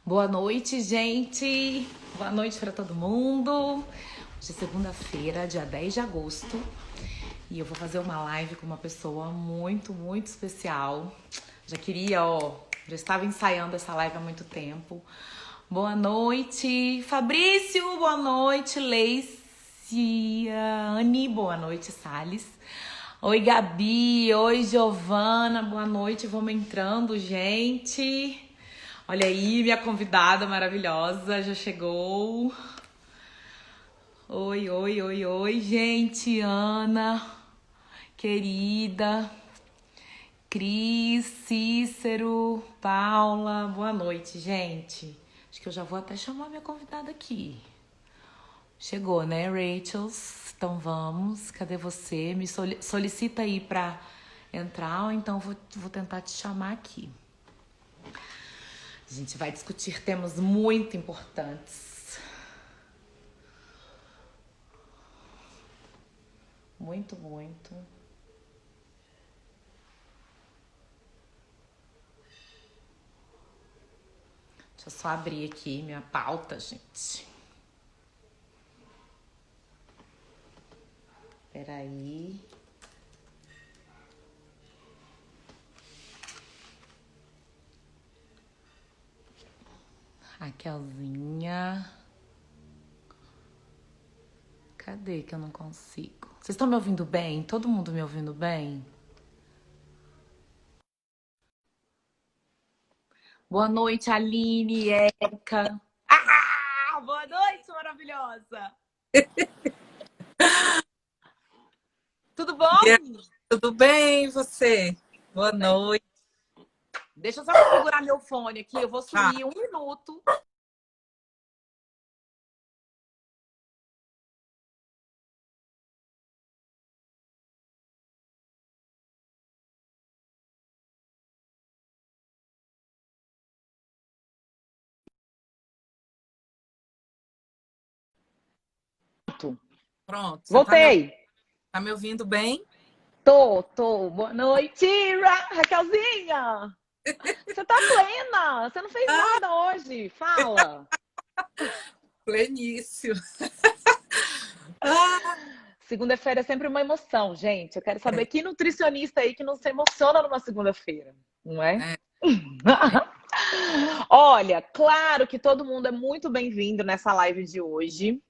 Boa noite, gente. Boa noite para todo mundo. Hoje é segunda-feira, dia 10 de agosto. E eu vou fazer uma live com uma pessoa muito especial. Já estava ensaiando essa live há muito tempo. Boa noite, Fabrício. Boa noite, Leiciane. Boa noite, Salles. Oi, Gabi. Oi, Giovana. Boa noite. Vamos entrando, gente. Olha aí, minha convidada maravilhosa já chegou. Oi, gente. Ana, querida. Cris, Cícero, Paula. Boa noite, gente. Acho que eu já vou até chamar minha convidada aqui. Chegou, né, Rachel? Então vamos. Cadê você? Me solicita aí pra entrar, ou então vou tentar te chamar aqui. A gente vai discutir temas muito importantes. Muito. Deixa eu só abrir aqui minha pauta, gente. Peraí. Raquelzinha. Cadê que eu não consigo? Vocês estão me ouvindo bem? Todo mundo me ouvindo bem? Boa noite, Aline, Érica. Boa noite, maravilhosa. Tudo bom? Tudo bem, e você? Boa noite. Deixa eu só configurar meu fone aqui. Eu vou sumir 1 minuto. Pronto, você Voltei. tá me ouvindo bem? Tô. Boa noite, Raquelzinha. Você tá plena. Você não fez Ah, nada hoje. Fala. plenício. Ah, Segunda-feira é sempre uma emoção, gente. Eu quero saber que nutricionista aí que não se emociona numa segunda-feira, não é? é, Olha, claro que todo mundo é muito bem-vindo nessa live de hoje,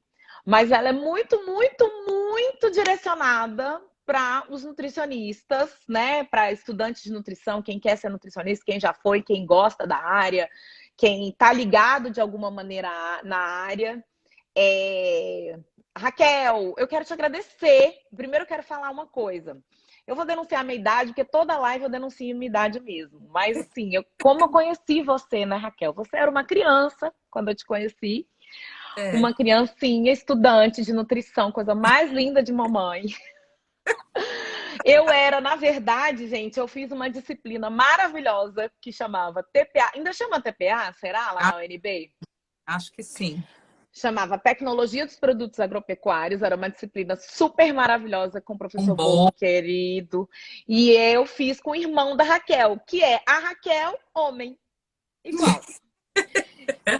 mas ela é muito direcionada para os nutricionistas, né? Para estudantes de nutrição, quem quer ser nutricionista, quem já foi, quem gosta da área, quem está ligado de alguma maneira na área. Raquel, eu quero te agradecer. Primeiro eu quero falar uma coisa. Eu vou denunciar a minha idade, porque toda live eu denuncio a minha idade mesmo. Mas assim, como eu conheci você, né, Raquel? Você era uma criança quando eu te conheci. é. Uma criancinha, estudante de nutrição, coisa mais linda de mamãe. Eu era, na verdade, gente, eu fiz uma disciplina maravilhosa que chamava TPA. Ainda chama TPA, será, lá Ah, na UNB? acho que sim. Chamava Tecnologia dos Produtos Agropecuários, era uma disciplina super maravilhosa com o Um professor bom. Bobo, querido. E eu fiz com o irmão da Raquel, que é a Raquel, homem, igual.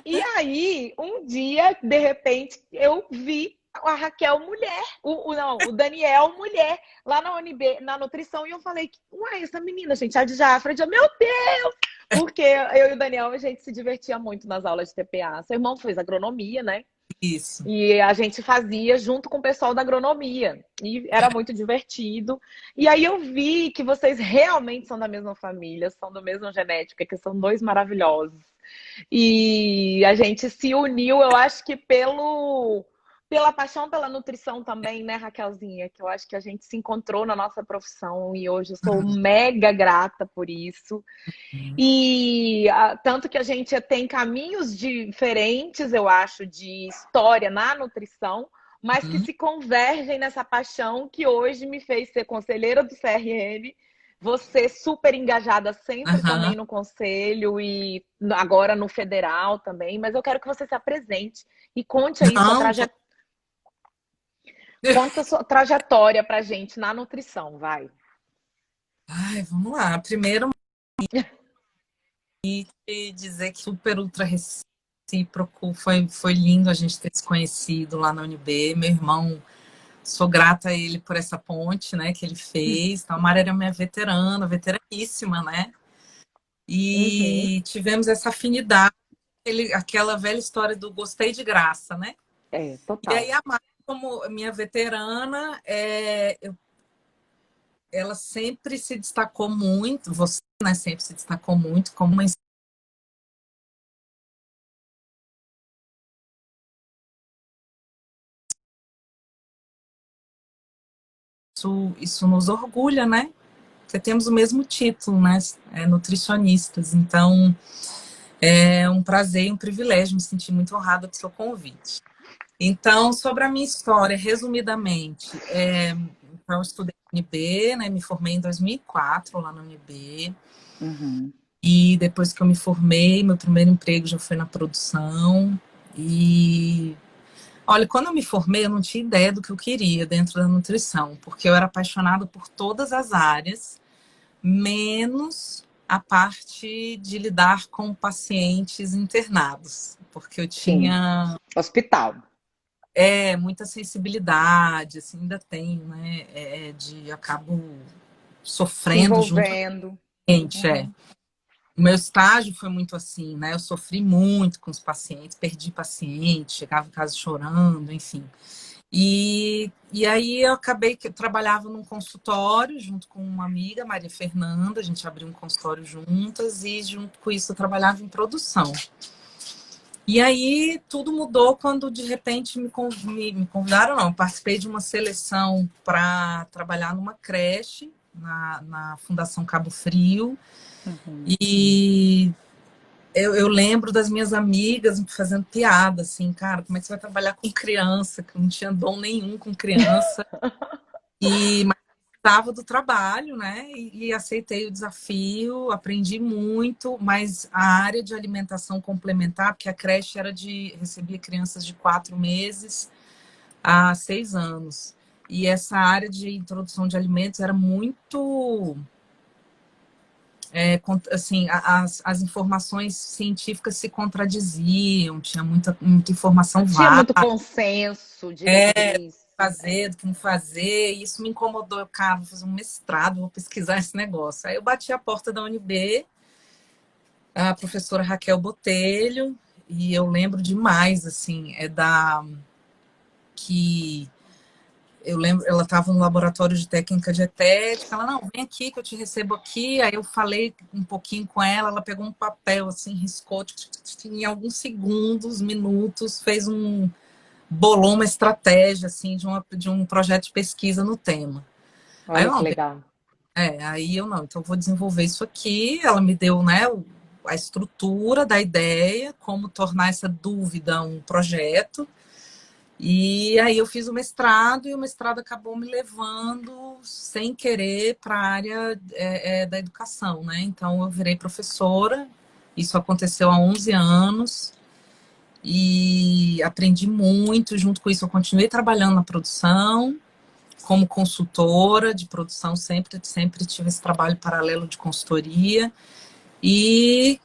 E aí, um dia, de repente, eu vi a Raquel mulher, o Daniel mulher, lá na UNB, na nutrição, e eu falei, uai, essa menina, gente, a de Jafra, meu Deus! Porque eu e o Daniel, a gente se divertia muito nas aulas de TPA. Seu irmão fez agronomia, né? Isso. E a gente fazia junto com o pessoal da agronomia. E era muito divertido. E aí eu vi que vocês realmente são da mesma família, são da mesma genética, que são dois maravilhosos. E a gente se uniu, eu acho que pela paixão pela nutrição também, né, Raquelzinha? Que eu acho que a gente se encontrou na nossa profissão e hoje eu sou mega grata por isso. E tanto que a gente tem caminhos diferentes, eu acho, de história na nutrição, mas que Uhum. se convergem nessa paixão que hoje me fez ser conselheira do CRN, você super engajada sempre também Aham. no conselho e agora no federal também, mas eu quero que você se apresente e conte aí Não, conta a sua trajetória pra gente na nutrição, vai. ai, vamos lá. Primeiro, te dizer que super ultra recente. recíproco, foi lindo a gente ter se conhecido lá na UNB. Meu irmão, sou grata a ele por essa ponte, né, que ele fez. Então, a Mari era minha veterana, veteraníssima, né? Uhum. E tivemos essa afinidade, aquela velha história do gostei de graça, né? É, E aí total. a Mari, como minha veterana, ela sempre se destacou muito, você, né, sempre se destacou muito como uma. Isso nos orgulha, né? Porque temos o mesmo título, né? Nutricionistas. Então, é um prazer e um privilégio, me senti muito honrada com o seu convite. Então, sobre a minha história, resumidamente, então, eu estudei na UNB, né? Me formei em 2004 lá na UNB. Uhum. E depois que eu me formei, meu primeiro emprego já foi na produção. E olha, quando eu me formei, eu não tinha ideia do que eu queria dentro da nutrição, porque eu era apaixonada por todas as áreas, menos a parte de lidar com pacientes internados, porque eu Sim. tinha Hospital. muita sensibilidade, assim, ainda tenho, né? Eu acabo Se sofrendo junto com envolvendo. a gente, Uhum. O meu estágio foi muito assim, né? Eu sofri muito com os pacientes, perdi paciente, chegava em casa chorando, enfim. E aí eu acabei que eu trabalhava num consultório junto com uma amiga, Maria Fernanda, a gente abriu um consultório juntas e junto com isso eu trabalhava em produção. E aí tudo mudou quando de repente me convidaram, não, eu participei de uma seleção para trabalhar numa creche na Fundação Cabo Frio. Uhum. E eu lembro das minhas amigas me fazendo piada, assim, cara, como é que você vai trabalhar com criança? Que eu não tinha dom nenhum com criança. Mas estava do trabalho, né? E aceitei o desafio, aprendi muito, mas a área de alimentação complementar, porque a creche recebia crianças de 4 meses a 6 anos. E essa área de introdução de alimentos era muito assim, as informações científicas se contradiziam, tinha muita informação Não tinha vaga, muito consenso, diretriz. fazer, do que não fazer, e isso me incomodou. Eu, cara, vou fazer um mestrado, vou pesquisar esse negócio. Aí eu bati a porta da UNB, a professora Raquel Botelho, e eu lembro demais, assim, que eu lembro, ela estava no laboratório de técnica dietética, ela, não, vem aqui que eu te recebo aqui. Aí eu falei um pouquinho com ela pegou um papel assim, riscou, em alguns segundos, minutos, bolou uma estratégia assim de um projeto de pesquisa no tema. Aí Olha eu que não, legal. aí eu não, então eu vou desenvolver isso aqui. Ela me deu, né, a estrutura da ideia, como tornar essa dúvida um projeto. E aí eu fiz o mestrado e o mestrado acabou me levando sem querer para a área da educação, né? Então eu virei professora, isso aconteceu há 11 anos e aprendi muito. Junto com isso eu continuei trabalhando na produção como consultora de produção, sempre tive esse trabalho paralelo de consultoria e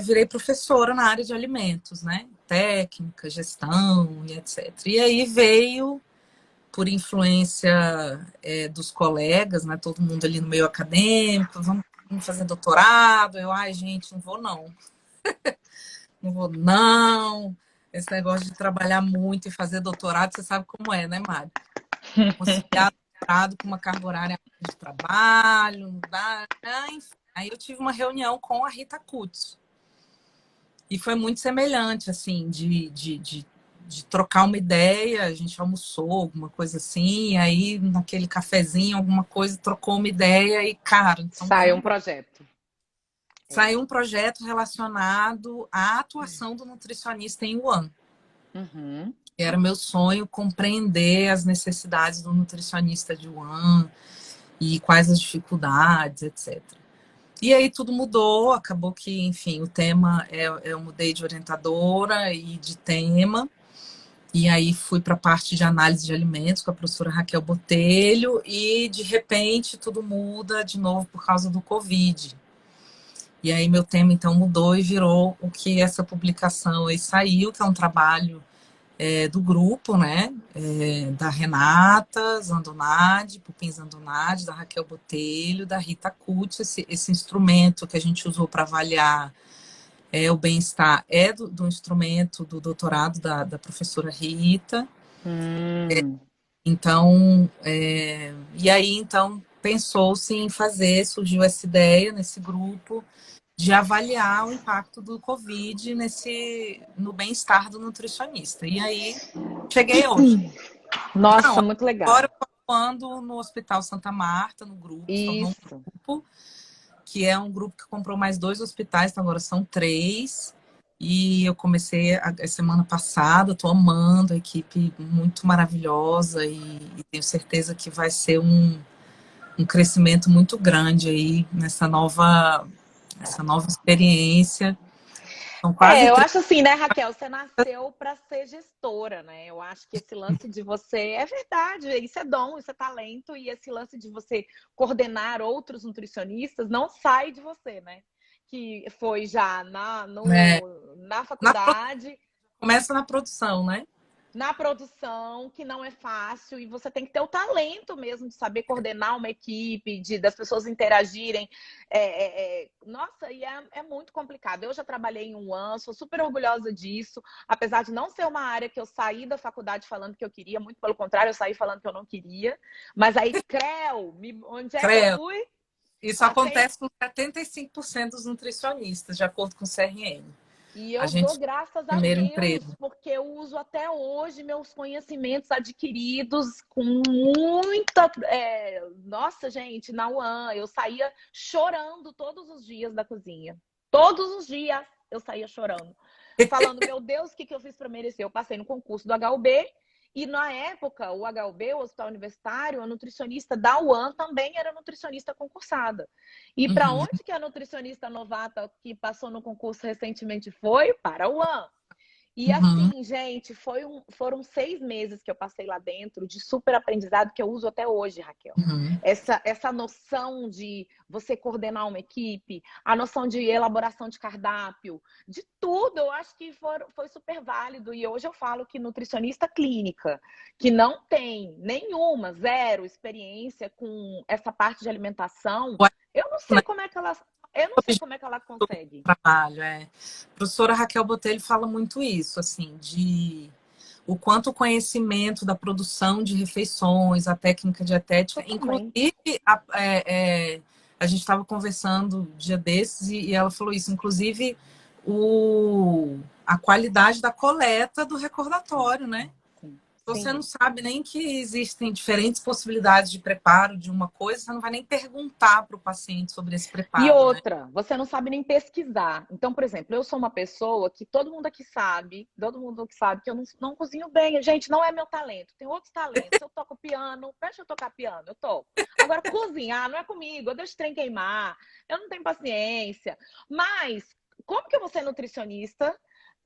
virei professora na área de alimentos, né? Técnica, gestão e etc. E aí veio, por influência dos colegas, né? Todo mundo ali no meio acadêmico, vamos fazer doutorado. Eu, ai, gente, não vou não. Não vou não. Esse negócio de trabalhar muito e fazer doutorado, você sabe como é, né, Mário? Conciliar doutorado com uma carga horária de trabalho, não dá. Enfim. Aí eu tive uma reunião com a Rita Kutz. E foi muito semelhante, assim, de trocar uma ideia, a gente almoçou, alguma coisa assim, e aí naquele cafezinho, alguma coisa, trocou uma ideia e, cara, então Sai um vamos. projeto. É. Saiu um projeto relacionado à atuação do nutricionista em Wuhan. Uhum. Era meu sonho compreender as necessidades do nutricionista de Wuhan e quais as dificuldades, etc. E aí tudo mudou, acabou que, enfim, o tema eu mudei de orientadora e de tema, e aí fui para a parte de análise de alimentos com a professora Raquel Botelho, e de repente tudo muda de novo por causa do Covid. E aí meu tema então mudou e virou o que essa publicação aí saiu, que é um trabalho do grupo, né? Da Renata Zandonade, Pupim Zandonade, da Raquel Botelho, da Rita Kutz, esse instrumento que a gente usou para avaliar o bem-estar do instrumento do doutorado da professora Rita. Então, e aí então pensou-se em fazer, surgiu essa ideia nesse grupo de avaliar o impacto do Covid no bem-estar do nutricionista. E aí cheguei hoje. Nossa, Não, muito agora legal. eu estou atuando no Hospital Santa Marta, no grupo, se tornou um Isso. grupo, que é um grupo que comprou mais 2 hospitais, então agora são 3. E eu comecei a semana passada, estou amando a equipe, muito maravilhosa, e tenho certeza que vai ser um crescimento muito grande aí nessa nova experiência. São quase Eu 30. acho assim, né, Raquel? Você nasceu para ser gestora, né? Eu acho que esse lance de você é verdade, isso é dom, isso é talento, e esse lance de você coordenar outros nutricionistas não sai de você, né? Que foi já na Na, faculdade, começa na produção, né? na produção, que não é fácil, e você tem que ter o talento mesmo de saber coordenar uma equipe, das pessoas interagirem. Nossa, e é muito complicado. Eu já trabalhei em um ano, sou super orgulhosa disso, apesar de não ser uma área que eu saí da faculdade falando que eu queria, muito pelo contrário, eu saí falando que eu não queria. Mas aí, onde é que eu Creio. fui? Isso Passei. acontece com 75% dos nutricionistas, de acordo com o CRM. E A eu dou gente graças a primeiro Deus, emprego. porque eu uso até hoje meus conhecimentos adquiridos com muita. Nossa, gente, na UAN, eu saía chorando todos os dias da cozinha. Todos os dias eu saía chorando. Falando, meu Deus, o que eu fiz para merecer? Eu passei no concurso do HUB. E na época, o HUB, o Hospital Universitário, a nutricionista da UAN também era nutricionista concursada. E para Uhum, onde que a nutricionista novata que passou no concurso recentemente foi? Para a UAN. E uhum, assim, gente, foram 6 meses que eu passei lá dentro de super aprendizado que eu uso até hoje, Raquel. uhum. Essa noção de você coordenar uma equipe, a noção de elaboração de cardápio, de tudo, eu acho que foi super válido. E hoje eu falo que nutricionista clínica, que não tem nenhuma, zero experiência com essa parte de alimentação, eu não sei como é que ela, eu não sei como é que ela consegue. Trabalho, é. A professora Raquel Botelho fala muito isso, assim, de o quanto o conhecimento da produção de refeições, a técnica dietética, Totalmente. inclusive a gente estava conversando um dia desses e ela falou isso, inclusive a qualidade da coleta do recordatório, né? Sim, Você não sim. sabe nem que existem diferentes possibilidades de preparo de uma coisa, você não vai nem perguntar para o paciente sobre esse E preparo, né? outra, você não sabe nem pesquisar. Então, por exemplo, eu sou uma pessoa que todo mundo que sabe que eu não cozinho bem. Gente, não é meu talento. Tem outros talentos. Eu toco piano, deixa eu tocar piano, eu toco. Agora, cozinhar não é comigo, eu deixo o trem queimar, eu não tenho paciência. Mas, como que eu vou ser nutricionista,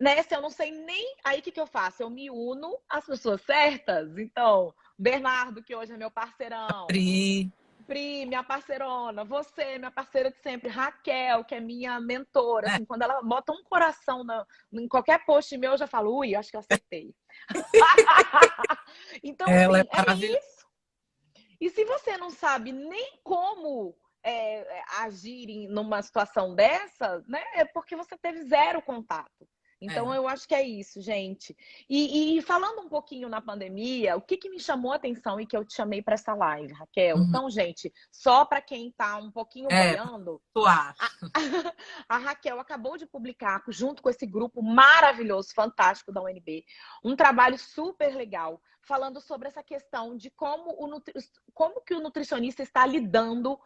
né? Se eu não sei nem. Aí, o que eu faço? Eu me uno às pessoas certas. Então, Bernardo, que hoje é meu parceirão. Pri, Pri, minha parceirona, você, minha parceira de sempre, Raquel, que é minha mentora, né? assim, quando ela bota um coração em qualquer post meu, eu já falo, ui, acho que eu acertei. Então, Ela é assim, é maravilhosa. isso. E se você não sabe nem como agir numa situação dessa, né, é porque você teve zero contato. É. Então, eu acho que é isso, gente. E falando um pouquinho na pandemia, o que me chamou a atenção e que eu te chamei para essa live, Raquel? Uhum. Então, gente, só para quem está um pouquinho Pra boiando, atuar. a, a Raquel acabou de publicar, junto com esse grupo maravilhoso, fantástico da UNB, um trabalho super legal, falando sobre essa questão de como que o nutricionista está lidando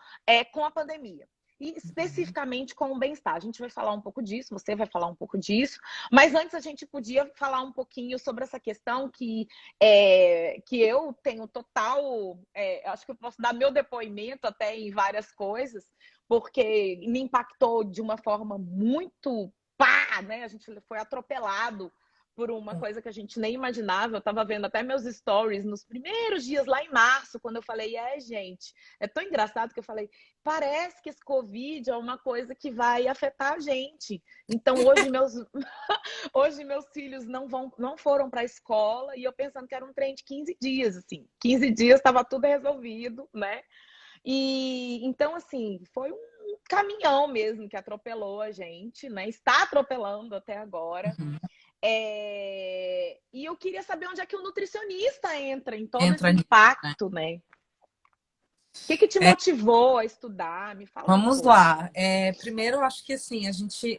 com a pandemia. E especificamente com o bem-estar. A gente vai falar um pouco disso, você vai falar um pouco disso, mas antes a gente podia falar um pouquinho sobre essa questão que eu tenho total. Acho que eu posso dar meu depoimento até em várias coisas, porque me impactou de uma forma muito pá, né? A gente foi atropelado por uma coisa que a gente nem imaginava. Eu estava vendo até meus stories nos primeiros dias, lá em março, quando eu falei, gente, é tão engraçado que eu falei, parece que esse Covid é uma coisa que vai afetar a gente. Então, hoje hoje meus filhos não foram para a escola e eu pensando que era um trem de 15 dias, assim. 15 dias estava tudo resolvido, né? E então, assim, foi um caminhão mesmo que atropelou a gente, né? Está atropelando até agora. Uhum. E eu queria saber onde é que o nutricionista entra em todo esse Entra nisso, né? impacto, né? O que te É, motivou a estudar? Me fala um vamos pouco. lá. Primeiro, eu acho que assim,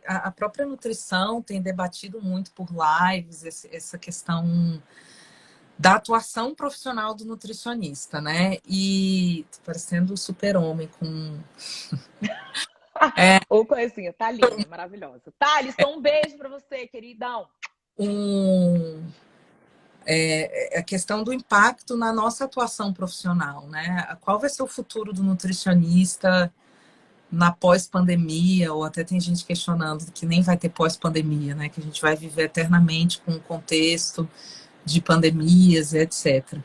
a própria nutrição tem debatido muito por lives essa questão da atuação profissional do nutricionista, né? E tô parecendo um super-homem com Ou coisinha, tá linda, maravilhosa. Thalisson, um beijo para você, queridão. um, a questão do impacto na nossa atuação profissional, né? Qual vai ser o futuro do nutricionista na pós-pandemia, ou até tem gente questionando que nem vai ter pós-pandemia, né? Que a gente vai viver eternamente com o contexto de pandemias, etc.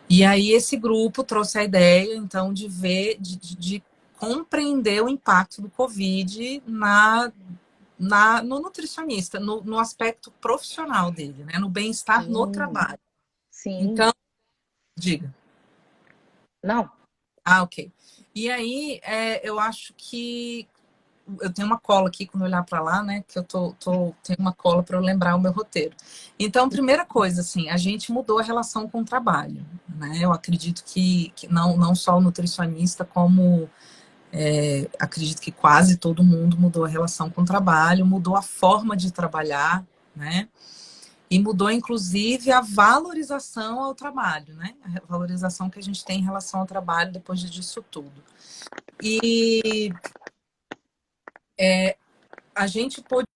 E aí esse grupo trouxe a ideia, então, de ver, de compreender o impacto do Covid no nutricionista, no aspecto profissional dele, né? No bem-estar no Sim, trabalho. sim. Então, diga. Não. Ah, ok. E aí, eu acho que eu tenho uma cola aqui quando eu olhar para lá, né? Que eu tenho uma cola para eu lembrar o meu roteiro. Então, primeira coisa, assim, a gente mudou a relação com o trabalho, né? Eu acredito que não só o nutricionista, como acredito que quase todo mundo mudou a relação com o trabalho, mudou a forma de trabalhar, né? E mudou, inclusive, a valorização ao trabalho, né? A valorização que a gente tem em relação ao trabalho depois disso tudo. E a gente pôde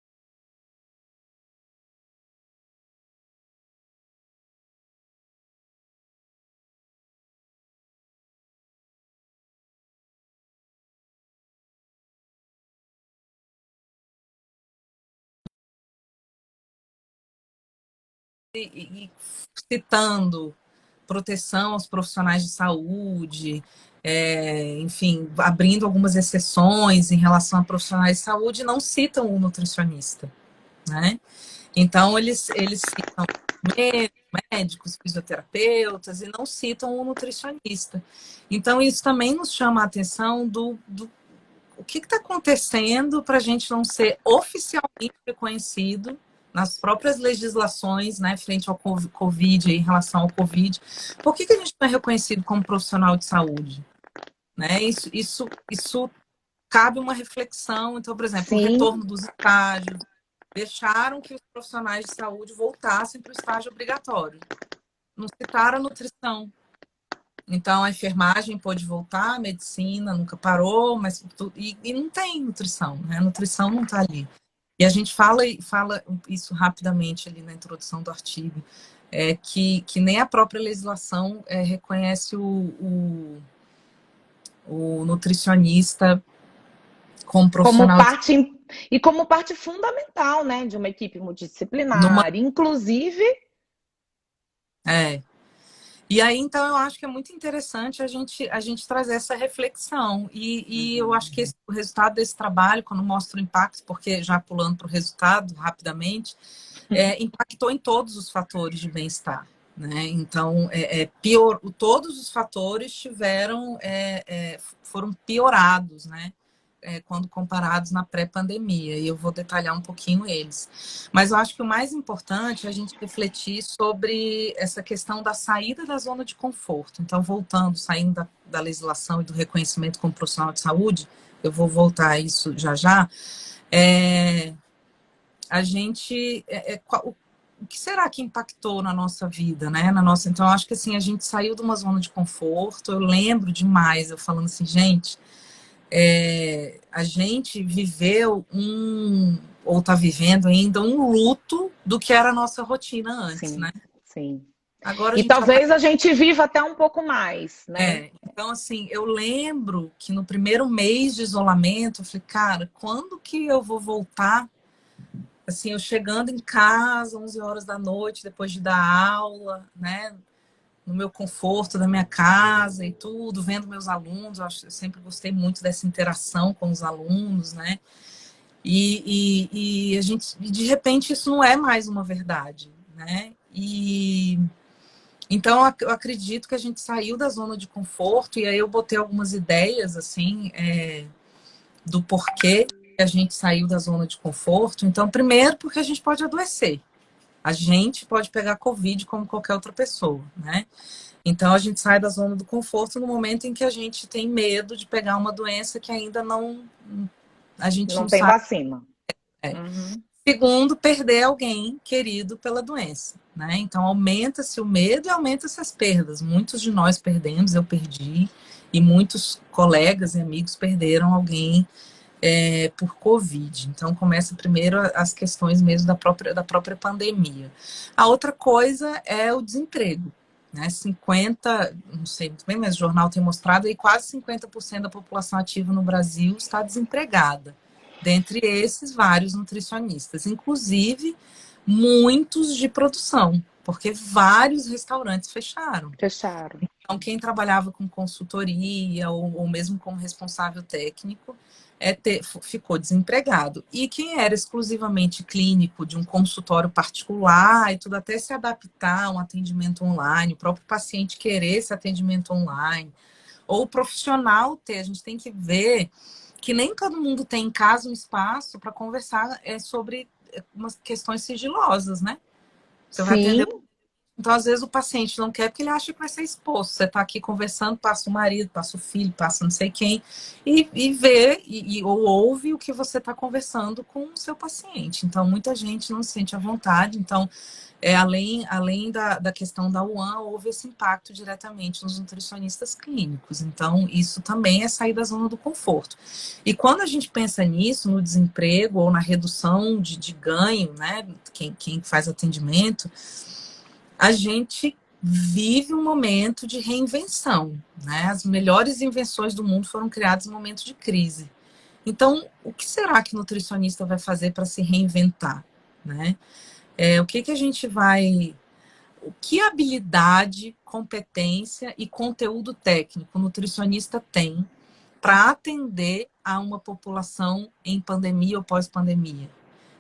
ir citando proteção aos profissionais de saúde, enfim, abrindo algumas exceções em relação a profissionais de saúde, não citam o nutricionista, né? Então, eles citam médicos, fisioterapeutas, e não citam o nutricionista. Então, isso também nos chama a atenção do o que está acontecendo para a gente não ser oficialmente reconhecido nas próprias legislações, né, frente ao Covid, em relação ao Covid. Por que a gente não é reconhecido como profissional de saúde? Né? Isso cabe uma reflexão. Então, por exemplo, o Sim, retorno dos estágios, deixaram que os profissionais de saúde voltassem para o estágio obrigatório. Não citaram a nutrição. Então, a enfermagem pôde voltar, a medicina nunca parou, mas e não tem nutrição, né? A nutrição não está ali. E a gente fala isso rapidamente ali na introdução do artigo, que nem a própria legislação reconhece o nutricionista como como profissional parte e como parte fundamental, né, de uma equipe numa. multidisciplinar, inclusive. É. E aí, então, eu acho que é muito interessante a gente trazer essa reflexão. E eu acho que o resultado desse trabalho, quando mostra o impacto, porque já pulando para o resultado rapidamente, impactou em todos os fatores de bem-estar. Né? Então, todos os fatores foram piorados, né? Quando comparados na pré-pandemia, e eu vou detalhar um pouquinho eles. Mas eu acho que o mais importante é a gente refletir sobre essa questão da saída da zona de conforto. Então, saindo da legislação e do reconhecimento como profissional de saúde, eu vou voltar a isso já já, a gente... o que será que impactou na nossa vida, né? Então, eu acho que assim, a gente saiu de uma zona de conforto, eu lembro demais, eu falando assim, gente... a gente viveu ou está vivendo ainda um luto do que era a nossa rotina antes, Sim, né? sim. Agora a E gente já tá. talvez a gente viva até um pouco mais, né? Então, assim, eu lembro que no primeiro mês de isolamento, eu falei, cara, quando que eu vou voltar assim, eu chegando em casa, 11 horas da noite, depois de dar aula, né? No meu conforto da minha casa e tudo, vendo meus alunos. Eu sempre gostei muito dessa interação com os alunos, né? E a gente, de repente, isso não é mais uma verdade, né? E então eu acredito que a gente saiu da zona de conforto, e aí eu botei algumas ideias assim, do porquê a gente saiu da zona de conforto. Então, primeiro, porque a gente pode adoecer. A gente pode pegar Covid como qualquer outra pessoa, né? Então, a gente sai da zona do conforto no momento em que a gente tem medo de pegar uma doença que ainda não, a gente Não não tem sabe. vacina. Uhum. Segundo, perder alguém querido pela doença, né? Então, aumenta-se o medo e aumenta-se as perdas. Muitos de nós perdemos, eu perdi, e muitos colegas e amigos perderam alguém por Covid. Então, começa primeiro as questões mesmo da própria pandemia. A outra coisa é o desemprego. Né? 50, não sei muito bem, mas o jornal tem mostrado aí quase 50% da população ativa no Brasil está desempregada. Dentre esses, vários nutricionistas, inclusive muitos de produção, porque vários restaurantes fecharam. Fecharam. Então, quem trabalhava com consultoria ou mesmo como responsável técnico ficou desempregado. E quem era exclusivamente clínico de um consultório particular e tudo, até se adaptar a um atendimento online, o próprio paciente querer esse atendimento online, ou o profissional ter, a gente tem que ver que nem todo mundo tem em casa um espaço para conversar sobre umas questões sigilosas, né? Você vai atender. Sim. Então, às vezes, o paciente não quer porque ele acha que vai ser exposto. Você está aqui conversando, passa o marido, passa o filho, passa não sei quem, e vê ou ouve o que você está conversando com o seu paciente. Então, muita gente não se sente à vontade. Então, além da questão da UAN, houve esse impacto diretamente nos nutricionistas clínicos. Então, isso também é sair da zona do conforto. E quando a gente pensa nisso, no desemprego ou na redução de ganho, né? Quem faz atendimento, a gente vive um momento de reinvenção, né? As melhores invenções do mundo foram criadas em momentos de crise. Então, o que será que o nutricionista vai fazer para se reinventar, né? O que a gente vai... O que habilidade, competência e conteúdo técnico o nutricionista tem para atender a uma população em pandemia ou pós-pandemia?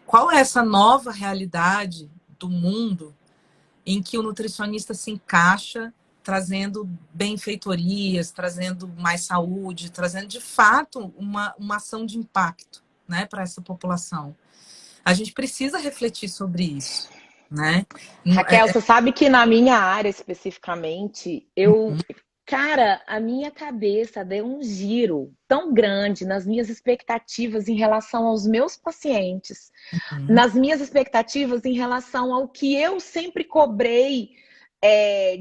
Qual é essa nova realidade do mundo em que o nutricionista se encaixa, trazendo benfeitorias, trazendo mais saúde, trazendo de fato uma ação de impacto, né, para essa população? A gente precisa refletir sobre isso, né? Raquel, você sabe que na minha área especificamente, cara, a minha cabeça deu um giro tão grande nas minhas expectativas em relação aos meus pacientes, nas minhas expectativas em relação ao que eu sempre cobrei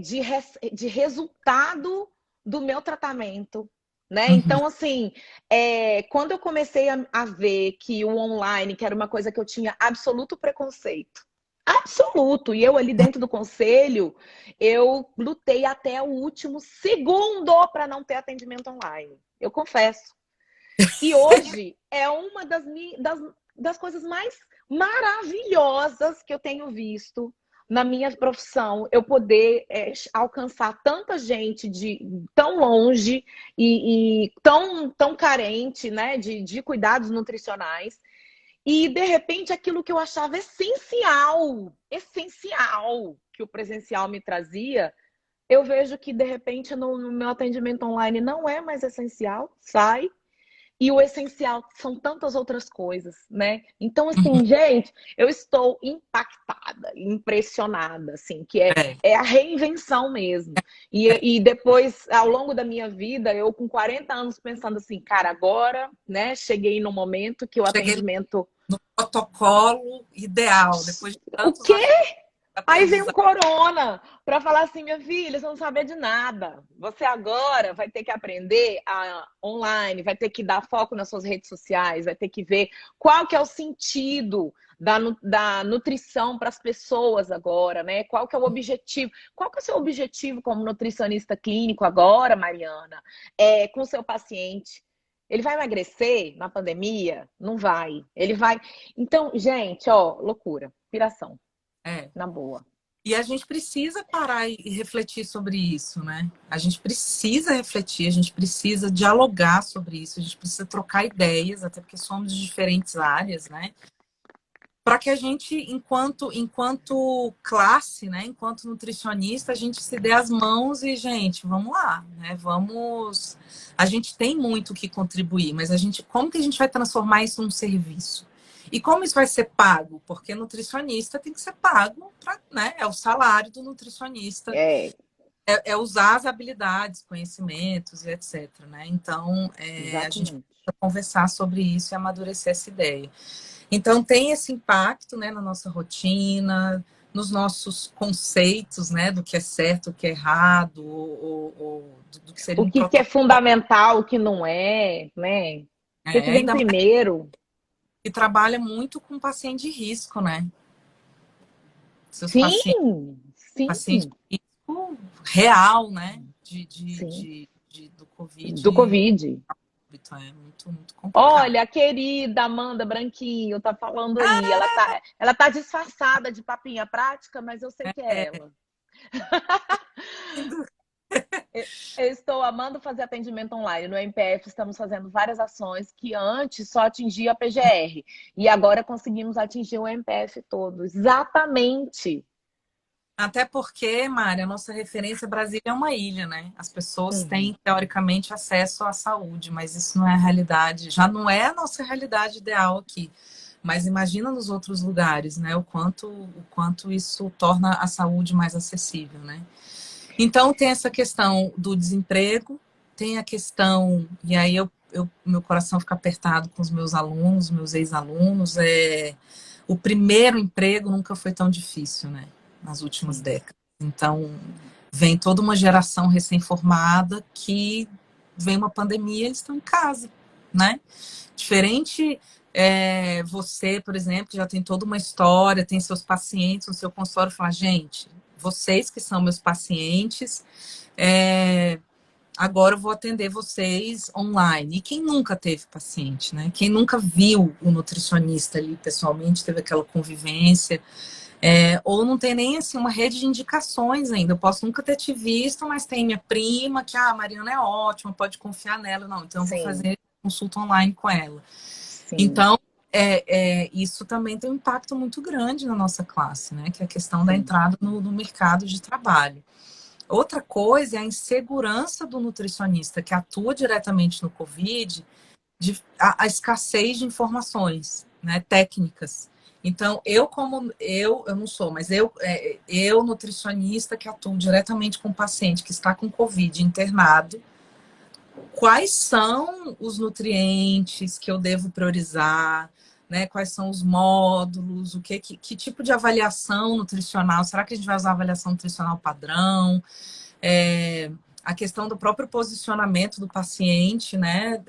de resultado do meu tratamento. Né? Uhum. Então, assim, quando eu comecei a ver que o online, que era uma coisa que eu tinha absoluto preconceito, absoluto, e eu ali dentro do conselho, eu lutei até o último segundo para não ter atendimento online, eu confesso. E hoje é uma das coisas mais maravilhosas que eu tenho visto na minha profissão, eu poder alcançar tanta gente de tão longe e tão carente, né, de cuidados nutricionais. E, de repente, aquilo que eu achava essencial que o presencial me trazia, eu vejo que, de repente, no meu atendimento online não é mais essencial, sai. E o essencial são tantas outras coisas, né? Então, assim, gente, eu estou impactada, impressionada, assim, que é a reinvenção mesmo. E depois, ao longo da minha vida, eu com 40 anos pensando assim, cara, agora, né, cheguei no momento que o Cheguei atendimento... no protocolo ideal, depois de O tantos quê? anos de Aí vem um aprendizado. corona para falar assim, minha filha, você não sabe de nada. Você agora vai ter que aprender online, vai ter que dar foco nas suas redes sociais, vai ter que ver qual que é o sentido da nutrição para as pessoas agora, né? Qual que é o objetivo? Qual que é o seu objetivo como nutricionista clínico agora, Mariana, com o seu paciente? Ele vai emagrecer na pandemia? Não vai. Ele vai. Então, gente, ó, loucura, piração, É. na boa. E a gente precisa parar e refletir sobre isso, né? A gente precisa refletir, a gente precisa dialogar sobre isso, a gente precisa trocar ideias, até porque somos de diferentes áreas, né? Para que a gente, enquanto classe, né, enquanto nutricionista, a gente se dê as mãos e, gente, vamos lá, né? Vamos. A gente tem muito o que contribuir, mas como que a gente vai transformar isso num serviço? E como isso vai ser pago? Porque nutricionista tem que ser pago, né? É o salário do nutricionista, É, é usar as habilidades, conhecimentos e etc. Né? Então, a gente exatamente. precisa conversar sobre isso e amadurecer essa ideia. Então, tem esse impacto, né, na nossa rotina, nos nossos conceitos, né, do que é certo, o que é errado, ou do que seria O um que é protocolo. fundamental, o que não é, né? O que vem Ainda mais primeiro? que trabalha muito com paciente de risco, né? Seus pacientes, Sim, paciente sim, de risco real, né, sim. do Do Covid. Covid. É muito, muito complicado. Olha, a querida Amanda Branquinho tá falando aí. Ela tá disfarçada de papinha prática, mas eu sei que é ela. Eu estou amando fazer atendimento online. No MPF estamos fazendo várias ações que antes só atingia a PGR. E agora conseguimos atingir o MPF todo. Exatamente. Até porque, Mari, a nossa referência Brasília é uma ilha, né? As pessoas Uhum. têm, teoricamente, acesso à saúde, mas isso não é a realidade. Já não é a nossa realidade ideal aqui. Mas imagina nos outros lugares, né? O quanto isso torna a saúde mais acessível, né? Então, tem essa questão do desemprego, tem a questão, e aí meu coração fica apertado com os meus alunos, meus ex-alunos, o primeiro emprego nunca foi tão difícil, né? Nas últimas Sim. décadas. Então, vem toda uma geração recém-formada que vem uma pandemia, eles estão em casa, né? Diferente você, por exemplo, já tem toda uma história, tem seus pacientes no seu consultório, fala, gente, vocês que são meus pacientes, agora eu vou atender vocês online. E quem nunca teve paciente, né? Quem nunca viu o nutricionista ali pessoalmente, teve aquela convivência, ou não tem nem assim uma rede de indicações ainda. Eu posso nunca ter te visto, mas tem minha prima que a Mariana é ótima, pode confiar nela. Não, então eu vou Sim, fazer consulta online com ela. sim, Então, isso também tem um impacto muito grande na nossa classe, né? Que é a questão da sim. entrada no mercado de trabalho. Outra coisa é a insegurança do nutricionista que atua diretamente no Covid, a escassez de informações, né, técnicas. Então, eu não sou, mas eu, nutricionista que atuo diretamente com o paciente que está com Covid internado, quais são os nutrientes que eu devo priorizar, né? Quais são os módulos, que tipo de avaliação nutricional? Será que a gente vai usar avaliação nutricional padrão? A questão do próprio posicionamento do paciente, né?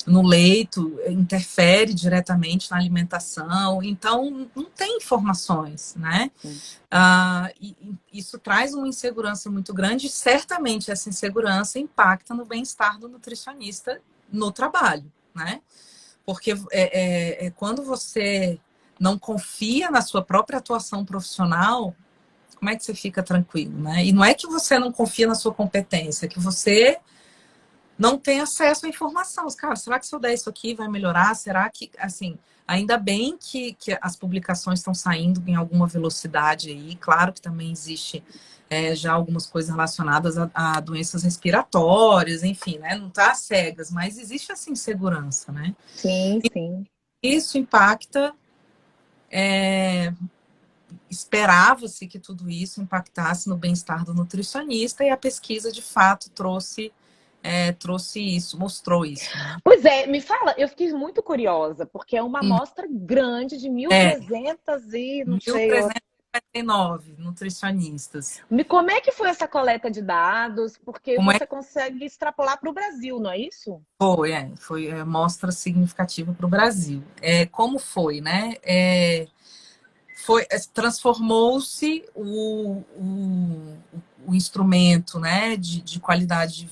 No leito, interfere diretamente na alimentação, então não tem informações, né? E isso traz uma insegurança muito grande, e certamente essa insegurança impacta no bem-estar do nutricionista no trabalho, né? Porque quando você não confia na sua própria atuação profissional, como é que você fica tranquilo, né? E não é que você não confia na sua competência, é que você não tem acesso à informação. Cara, será que se eu der isso aqui vai melhorar? Será que, assim, ainda bem que as publicações estão saindo em alguma velocidade aí. Claro que também existe já algumas coisas relacionadas a doenças respiratórias, enfim, né? Não está às cegas, mas existe essa insegurança, né? Sim, sim. Isso impacta, esperava-se que tudo isso impactasse no bem-estar do nutricionista e a pesquisa, de fato, trouxe isso, mostrou isso, né? Pois é, me fala, eu fiquei muito curiosa, porque é uma Hum. amostra grande de É, 1.300 e não mil sei. trezentos e 1.359 nutricionistas. Como é que foi essa coleta de dados? Porque Como é você que consegue extrapolar para o Brasil, não é isso? foi? Foi mostra significativa para o Brasil. Como foi, né? Transformou-se o instrumento, né, de qualidade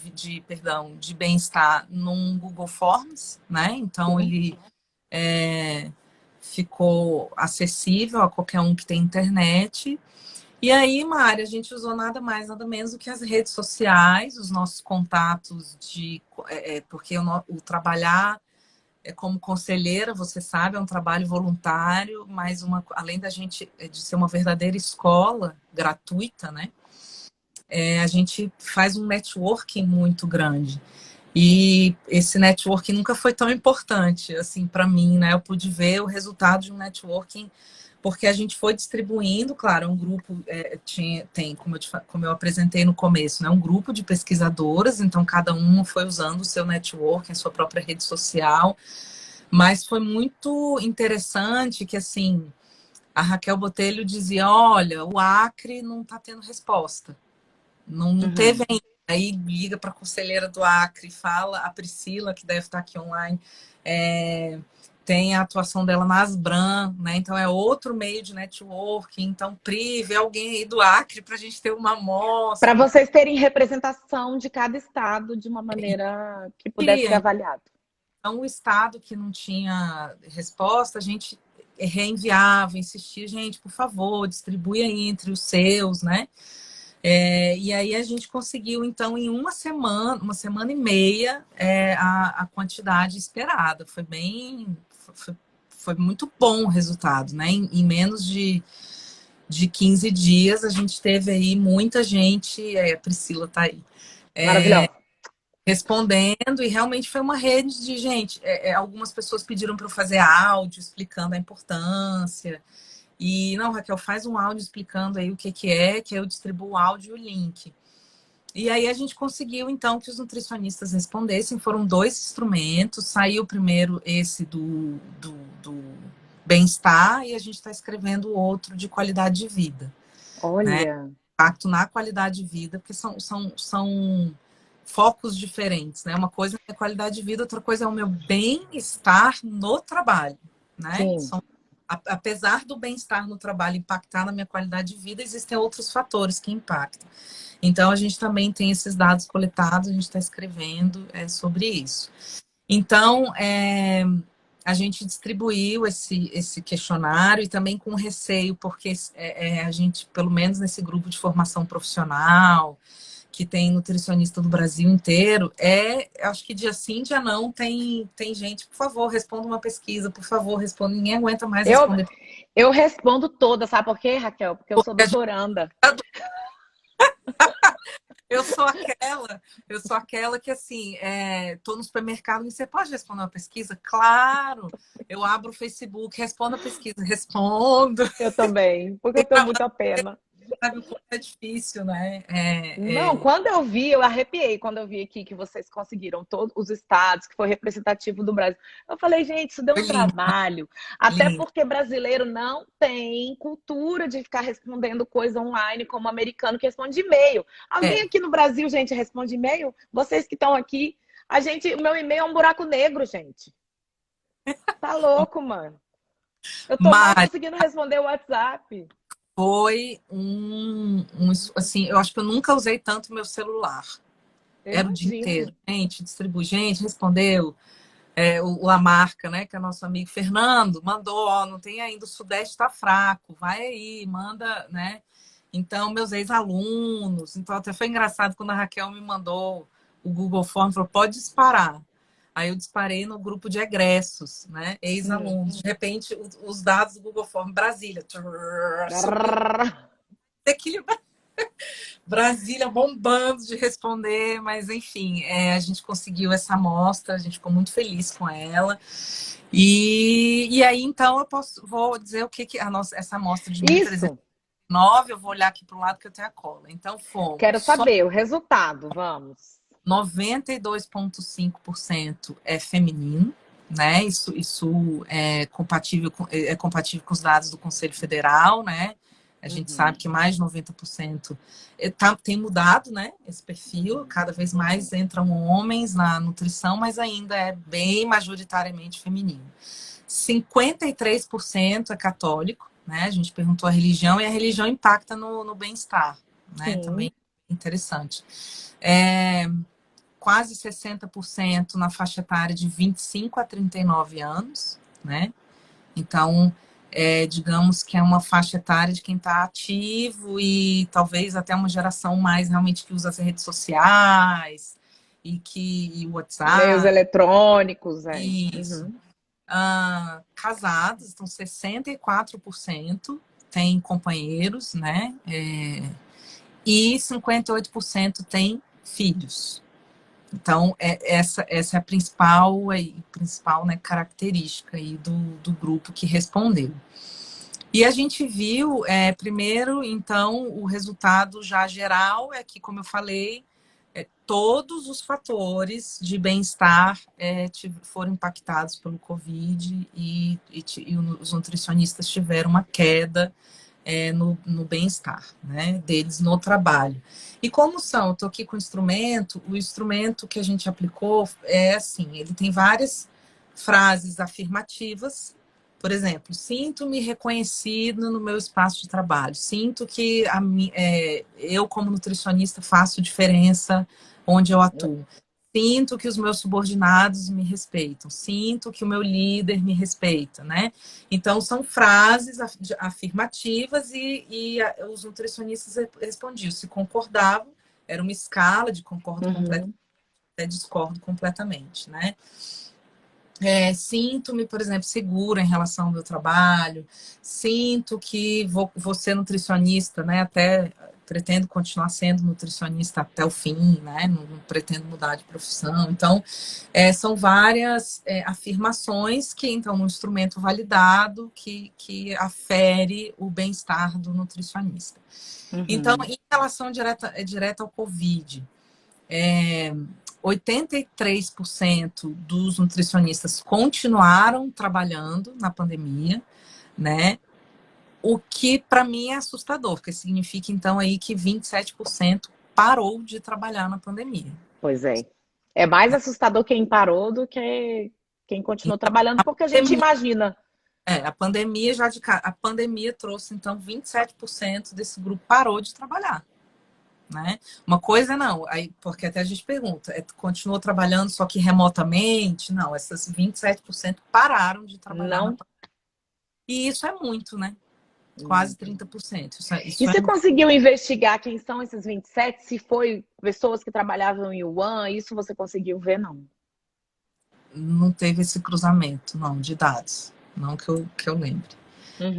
perdão, de bem-estar num Google Forms, né? Então ele ficou acessível a qualquer um que tem internet. E aí, Mari, a gente usou nada mais, nada menos do que as redes sociais, os nossos contatos porque o trabalhar como conselheira, você sabe, é um trabalho voluntário, mas além da gente de ser uma verdadeira escola gratuita, né? A gente faz um networking muito grande. E esse networking nunca foi tão importante assim para mim, né? Eu pude ver o resultado de um networking porque a gente foi distribuindo, claro, um grupo tem, como eu apresentei no começo, né? Um grupo de pesquisadoras, então cada uma foi usando o seu networking, a sua própria rede social, mas foi muito interessante que assim a Raquel Botelho dizia, olha, o Acre não está tendo resposta. Não teve ainda. Aí liga para a conselheira do Acre, fala a Priscila, que deve estar aqui online, tem a atuação dela na Asbram, né? Então é outro meio de networking. Então, Pri, vê alguém aí do Acre para a gente ter uma amostra. Para vocês terem representação de cada estado de uma maneira que pudesse ser avaliado. Então, o estado que não tinha resposta, a gente reenviava, insistia, gente, por favor, distribui aí entre os seus, né? E aí a gente conseguiu, então, em uma semana e meia, a quantidade esperada. Foi muito bom o resultado, né? Em menos de 15 dias, a gente teve aí muita gente, a Priscila está aí, Maravilhosa. respondendo, e realmente foi uma rede de gente. Algumas pessoas pediram para eu fazer áudio explicando a importância. E, não, Raquel, faz um áudio explicando aí o que que eu distribuo o áudio e o link. E aí a gente conseguiu, então, que os nutricionistas respondessem. Foram 2 instrumentos. Saiu primeiro esse do bem-estar e a gente está escrevendo outro de qualidade de vida. Olha. Né? Impacto na qualidade de vida, porque são focos diferentes, né? Uma coisa é a qualidade de vida, outra coisa é o meu bem-estar no trabalho, né? Sim. Apesar do bem-estar no trabalho impactar na minha qualidade de vida, existem outros fatores que impactam. Então, a gente também tem esses dados coletados, a gente está escrevendo sobre isso. Então, a gente distribuiu esse questionário e também com receio, porque a gente, pelo menos nesse grupo de formação profissional, que tem nutricionista do Brasil inteiro, acho que dia sim, dia não, tem gente, por favor, responda uma pesquisa, por favor, responda, ninguém aguenta mais responder. Eu respondo todas, sabe por quê, Raquel? Porque eu sou doutoranda. Eu sou aquela que, assim, tô no supermercado e você pode responder uma pesquisa? Claro! Eu abro o Facebook, respondo a pesquisa, respondo. Eu também, porque eu tenho muita pena. Sabe o quanto é difícil, né? Não, quando eu vi, eu arrepiei quando eu vi aqui que vocês conseguiram todos os estados, que foi representativo do Brasil. Eu falei, gente, isso deu um trabalho. Até porque brasileiro não tem cultura de ficar respondendo coisa online como americano que responde e-mail. Alguém aqui no Brasil, gente, responde e-mail? Vocês que estão aqui, o meu e-mail é um buraco negro, gente. Tá louco, mano. Eu tô mal conseguindo responder o WhatsApp. Foi assim, eu acho que eu nunca usei tanto meu celular. Era o dia inteiro. Gente, distribui, gente, respondeu. O Lamarca, né, que é nosso amigo Fernando, mandou, não tem ainda, o Sudeste está fraco, vai aí, manda, né? Então, meus ex-alunos, então até foi engraçado quando a Raquel me mandou o Google Forms, falou, pode disparar. Aí eu disparei no grupo de egressos, né? Ex-alunos. De repente, os dados do Google Forms, Brasília. Brasília bombando de responder, mas enfim, a gente conseguiu essa amostra, a gente ficou muito feliz com ela. E aí, então, vou dizer o que essa amostra de 1309, eu vou olhar aqui para o lado que eu tenho a cola. Então, fomos. Quero saber o resultado, vamos. 92,5% é feminino, né? Isso é compatível com os dados do Conselho Federal, né? A gente sabe que mais de 90% tem mudado, né? Esse perfil, cada vez mais entram homens na nutrição, mas ainda é bem majoritariamente feminino. 53% é católico, né? A gente perguntou a religião e a religião impacta no bem-estar, né? Também interessante. É, quase 60% na faixa etária de 25 a 39 anos, né? Então, digamos que é uma faixa etária de quem está ativo e talvez até uma geração mais realmente que usa as redes sociais e o Meios WhatsApp. eletrônicos, é. Isso. Uhum. Casados, então 64% têm companheiros, né? E 58% têm filhos. Então, essa é a principal, né, característica aí do grupo que respondeu. E a gente viu, primeiro, então, o resultado já geral é que, como eu falei, todos os fatores de bem-estar foram impactados pelo Covid e os nutricionistas tiveram uma queda no bem-estar, né, deles no trabalho. E como são? Eu estou aqui com o instrumento que a gente aplicou é assim, ele tem várias frases afirmativas, por exemplo, sinto-me reconhecido no meu espaço de trabalho, sinto que eu, como nutricionista, faço diferença onde eu atuo. Sinto que os meus subordinados me respeitam. Sinto que o meu líder me respeita, né? Então, são frases afirmativas e os nutricionistas respondiam se concordavam. Era uma escala de concordo completamente, Uhum. até discordo completamente, né? Sinto-me, por exemplo, segura em relação ao meu trabalho. Sinto que vou ser nutricionista, né? Até pretendo continuar sendo nutricionista até o fim, né? Não pretendo mudar de profissão. Então, são várias afirmações que, então, um instrumento validado que afere o bem-estar do nutricionista. Então, Uhum. em relação direta ao Covid, 83% dos nutricionistas continuaram trabalhando na pandemia, né? O que para mim é assustador, porque significa então aí que 27% parou de trabalhar na pandemia. Pois é. É mais assustador quem parou do que quem continuou Então, trabalhando, a porque a gente pandemia, imagina. a pandemia trouxe então 27% desse grupo parou de trabalhar. Né? Uma coisa não, aí, porque até a gente pergunta, continuou trabalhando só que remotamente? Não, essas 27% pararam de trabalhar na Não. pandemia. E isso é muito, né? Quase Muito. 30%. E Isso é você conseguiu investigar quem são esses 27? Se foi pessoas que trabalhavam em Wuhan, isso você conseguiu ver, não? não teve esse cruzamento, não, de dados. Não que eu lembre. Uhum.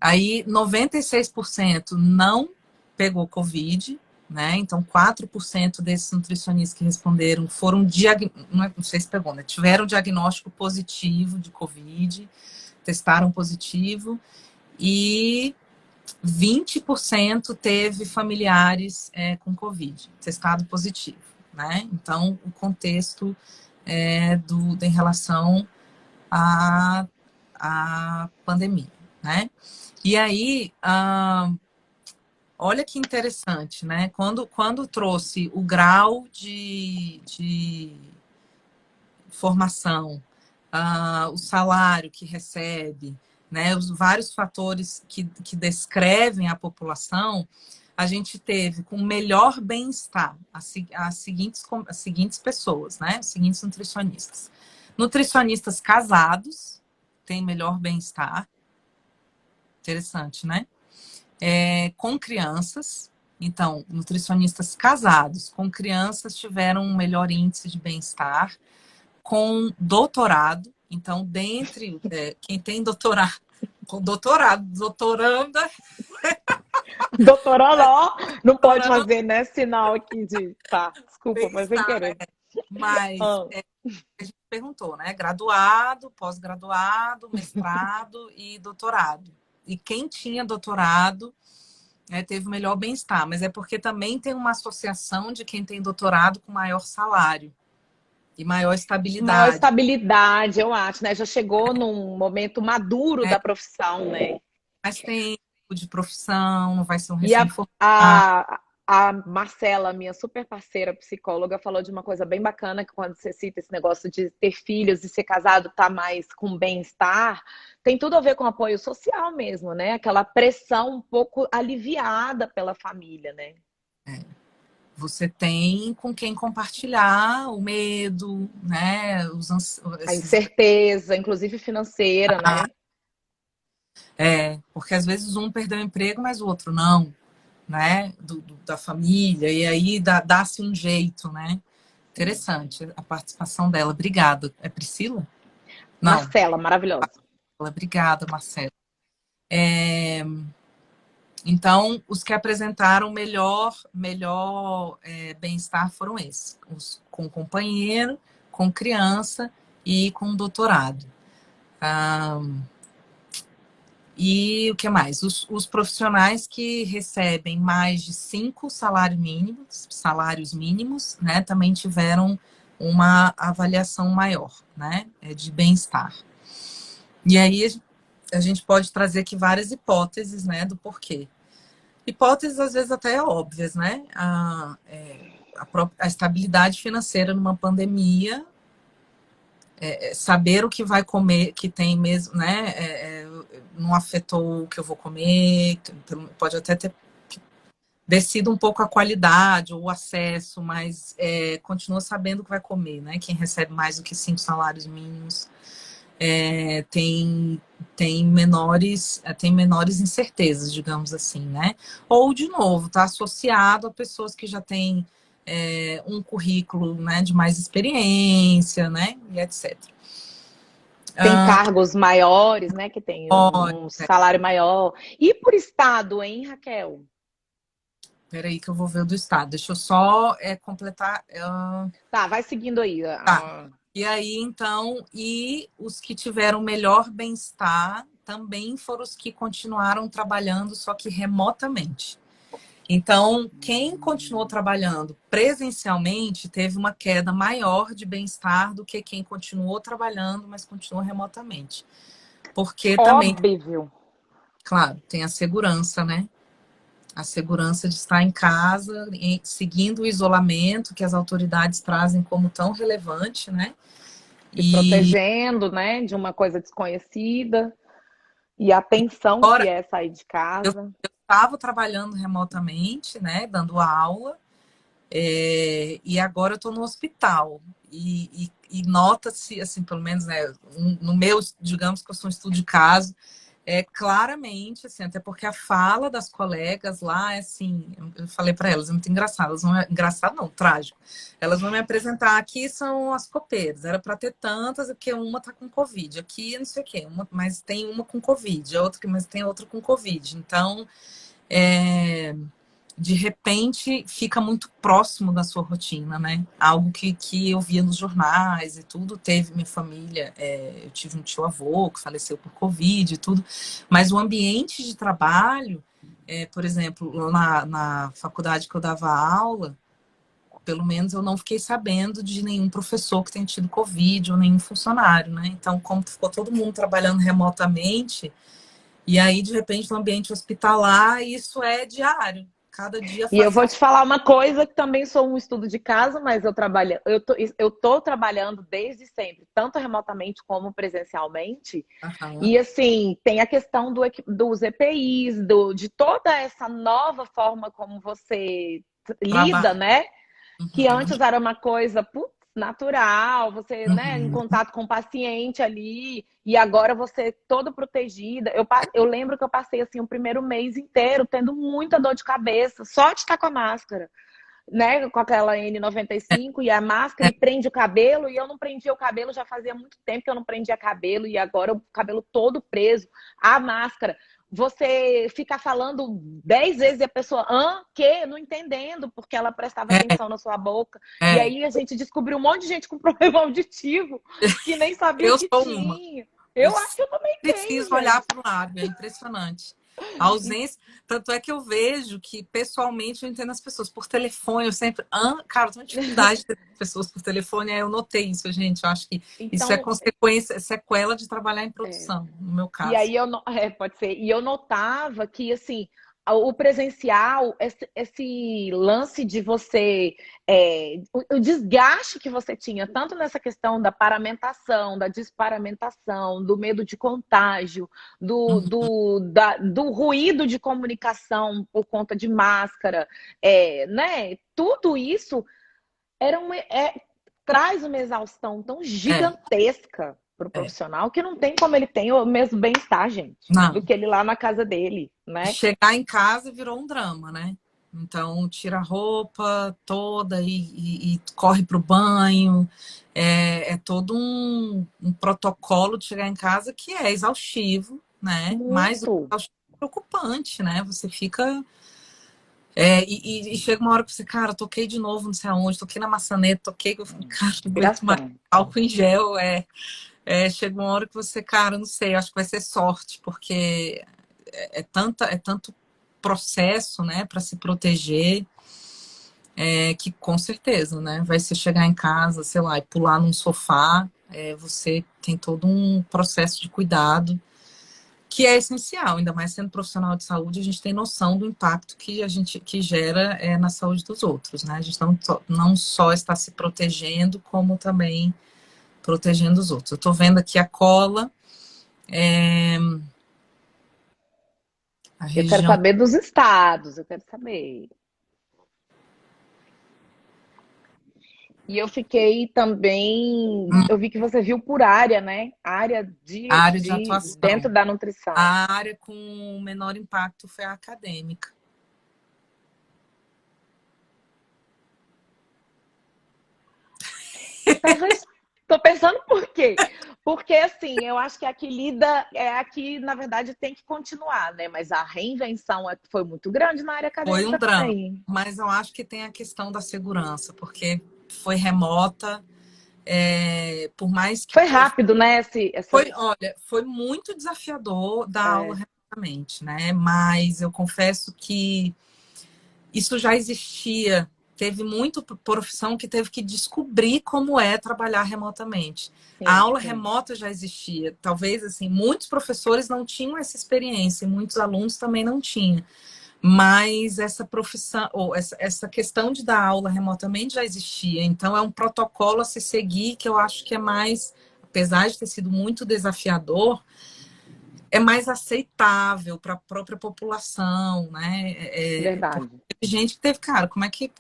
Aí, 96% não pegou Covid, né? Então, 4% desses nutricionistas que responderam foram não sei se pegou, né? Tiveram diagnóstico positivo de Covid, testaram positivo, e 20% teve familiares com Covid, testado positivo, né? Então, o contexto em relação à pandemia, né? E aí, olha que interessante, né? Quando trouxe o grau de formação, o salário que recebe, né? Os vários fatores que descrevem a população, a gente teve com melhor bem-estar as seguintes pessoas, né? Os seguintes nutricionistas. Nutricionistas casados têm melhor bem-estar. Interessante, né? Com crianças. Então, nutricionistas casados com crianças tiveram um melhor índice de bem-estar. Com doutorado, então, dentre quem tem doutorado, com doutorado, doutoranda, Doutorando, ó, não pode doutorando, fazer, né? Sinal aqui de. Tá, desculpa, foi sem bem-estar, querer. mas Ah, a gente perguntou, né? Graduado, pós-graduado, mestrado e doutorado. E quem tinha doutorado teve o melhor bem-estar, mas é porque também tem uma associação de quem tem doutorado com maior salário e maior maior estabilidade. estabilidade, eu acho, né? Já chegou num momento maduro Né? da profissão, né? Mais tempo de profissão, não vai ser um E recém-formado. a Marcela, minha super parceira psicóloga, falou de uma coisa bem bacana, que quando você cita esse negócio de ter filhos e ser casado tá mais com bem-estar, tem tudo a ver com apoio social mesmo, né? Aquela pressão um pouco aliviada pela família, né? Você tem com quem compartilhar o medo, né? A incerteza, inclusive financeira, né? Porque às vezes um perdeu o emprego, mas o outro não, né? Da família, e aí dá-se um jeito, né? Interessante a participação dela. Obrigada. É Priscila? Não. Marcela, maravilhosa. Obrigada, Marcela. Então, os que apresentaram melhor bem-estar foram esses: os com companheiro, com criança e com doutorado. E o que mais? Os profissionais que recebem mais de 5 salários mínimos, né, também tiveram uma avaliação maior, né, de bem-estar. E aí a gente pode trazer aqui várias hipóteses, né, do porquê. Hipóteses, às vezes, até óbvias, né? A estabilidade financeira numa pandemia, saber o que vai comer, que tem mesmo, né? Não afetou o que eu vou comer, pode até ter descido um pouco a qualidade ou o acesso, mas continua sabendo o que vai comer, né? Quem recebe mais do que 5 salários mínimos tem menores incertezas, digamos assim, né? Ou, de novo, está associado a pessoas que já têm um currículo, né, de mais experiência, né? E etc. Tem cargos maiores, né? Que tem um Pode. salário maior. E por estado, hein, Raquel? Peraí que eu vou ver o do estado. Deixa eu só completar. Tá, vai seguindo aí. Tá. E aí, então, os que tiveram melhor bem-estar também foram os que continuaram trabalhando, só que remotamente. Então, quem continuou trabalhando presencialmente teve uma queda maior de bem-estar do que quem continuou trabalhando, mas continuou remotamente. Porque também, Óbvio. claro, tem a segurança, né? A segurança de estar em casa, seguindo o isolamento que as autoridades trazem como tão relevante, né? Se protegendo, né, de uma coisa desconhecida. E a tensão que Agora, é sair de eu casa. estava trabalhando remotamente, né? Dando aula. E agora eu estou no hospital. E nota-se, assim, pelo menos, né, no meu, digamos que eu sou um estudo de caso, claramente, assim, até porque a fala das colegas lá é assim, eu falei para elas, é muito engraçado, elas não, engraçado não, trágico. Elas vão me apresentar, aqui são as copeiras, era para ter tantas, porque uma tá com Covid, aqui não sei o quê, mas tem uma com Covid, mas tem outra com Covid. Então, de repente fica muito próximo da sua rotina, né? Algo que eu via nos jornais e tudo. Teve minha família, eu tive um tio-avô que faleceu por Covid e tudo, mas o ambiente de trabalho, por exemplo, na faculdade que eu dava aula, pelo menos eu não fiquei sabendo de nenhum professor que tenha tido Covid ou nenhum funcionário, né? Então, como ficou todo mundo trabalhando remotamente, e aí, de repente, no ambiente hospitalar, isso é diário. Cada dia E eu fazer vou te falar uma coisa que também sou um estudo de caso, mas eu tô trabalhando desde sempre, tanto remotamente como presencialmente. Aham. E assim, tem a questão dos EPIs, de toda essa nova forma como você lida, Trabalho. né? Que Uhum. antes era uma coisa putz, natural, você, né, em Uhum. contato com o paciente ali, e agora você toda protegida. Eu lembro que eu passei assim o primeiro mês inteiro tendo muita dor de cabeça, só de estar com a máscara, né, com aquela N95 e a máscara e prende o cabelo, e eu não prendia o cabelo já fazia muito tempo que eu não prendia cabelo, e agora o cabelo todo preso, a máscara. Você fica falando 10 vezes e a pessoa, que? Não entendendo, porque ela prestava É, atenção na sua boca. E é. aí a gente descobriu um monte de gente com problema auditivo que nem sabia Eu que sou uma. tinha. Eu Eu acho que eu também tenho, preciso olhar gente. para o lado, é impressionante. A ausência, tanto é que eu vejo que pessoalmente eu entendo as pessoas por telefone, eu sempre, cara, eu tenho dificuldade de ter pessoas por telefone, aí eu notei isso, gente. Eu acho que isso é Então, consequência, sequela de trabalhar em é, produção, no meu e caso. aí pode ser. E eu notava que assim, o presencial, esse lance de você, o desgaste que você tinha, tanto nessa questão da paramentação, da desparamentação, do medo de contágio, Uhum. do ruído de comunicação por conta de máscara, né? Tudo isso traz uma exaustão tão É, gigantesca para o é. profissional que não tem como ele ter o mesmo bem-estar, gente, do Não. que ele lá na casa dele, E né? chegar em casa virou um drama, né? Então, tira a roupa toda e corre para o banho. É todo um protocolo de chegar em casa que é exaustivo, né? Mais do que Muito. exaustivo, é preocupante, né? Você fica. E chega uma hora que você, cara, toquei de novo, não sei aonde, toquei na maçaneta, toquei, eu fico, cara, não aguento mais. Inspiração. Álcool em gel, chega uma hora que você, cara, não sei, acho que vai ser sorte, porque é tanto processo, né, para se proteger, que com certeza, né, vai se chegar em casa, sei lá, e pular num sofá, você tem todo um processo de cuidado que é essencial, ainda mais sendo profissional de saúde, a gente tem noção do impacto que a gente que gera na saúde dos outros, né? A gente não só está se protegendo, como também protegendo os outros. Eu estou vendo aqui a cola, a Eu quero região. saber dos estados, eu quero saber. E eu fiquei também. Eu vi que você viu por área, né? Área A área de atuação. dentro da nutrição. A área com o menor impacto foi a acadêmica. Talvez. Tô pensando por quê? Porque, assim, eu acho que aqui lida, aqui, na verdade, tem que continuar, né? Mas a reinvenção foi muito grande na área Foi um acadêmica drama, também. mas eu acho que tem a questão da segurança, porque foi remota, por mais que Foi rápido, né? olha, foi muito desafiador dar aula É, remotamente, né? Mas eu confesso que isso já existia. Teve muita profissão que teve que descobrir como é trabalhar remotamente. A sim, aula sim. remota já existia. Talvez, assim, muitos professores não tinham essa experiência, e muitos alunos também não tinham. Mas essa profissão, ou essa questão de dar aula remotamente já existia. Então, é um protocolo a se seguir que eu acho que é mais, apesar de ter sido muito desafiador, é mais aceitável para a própria população, né? Porque Verdade. teve gente que teve, cara, como é que,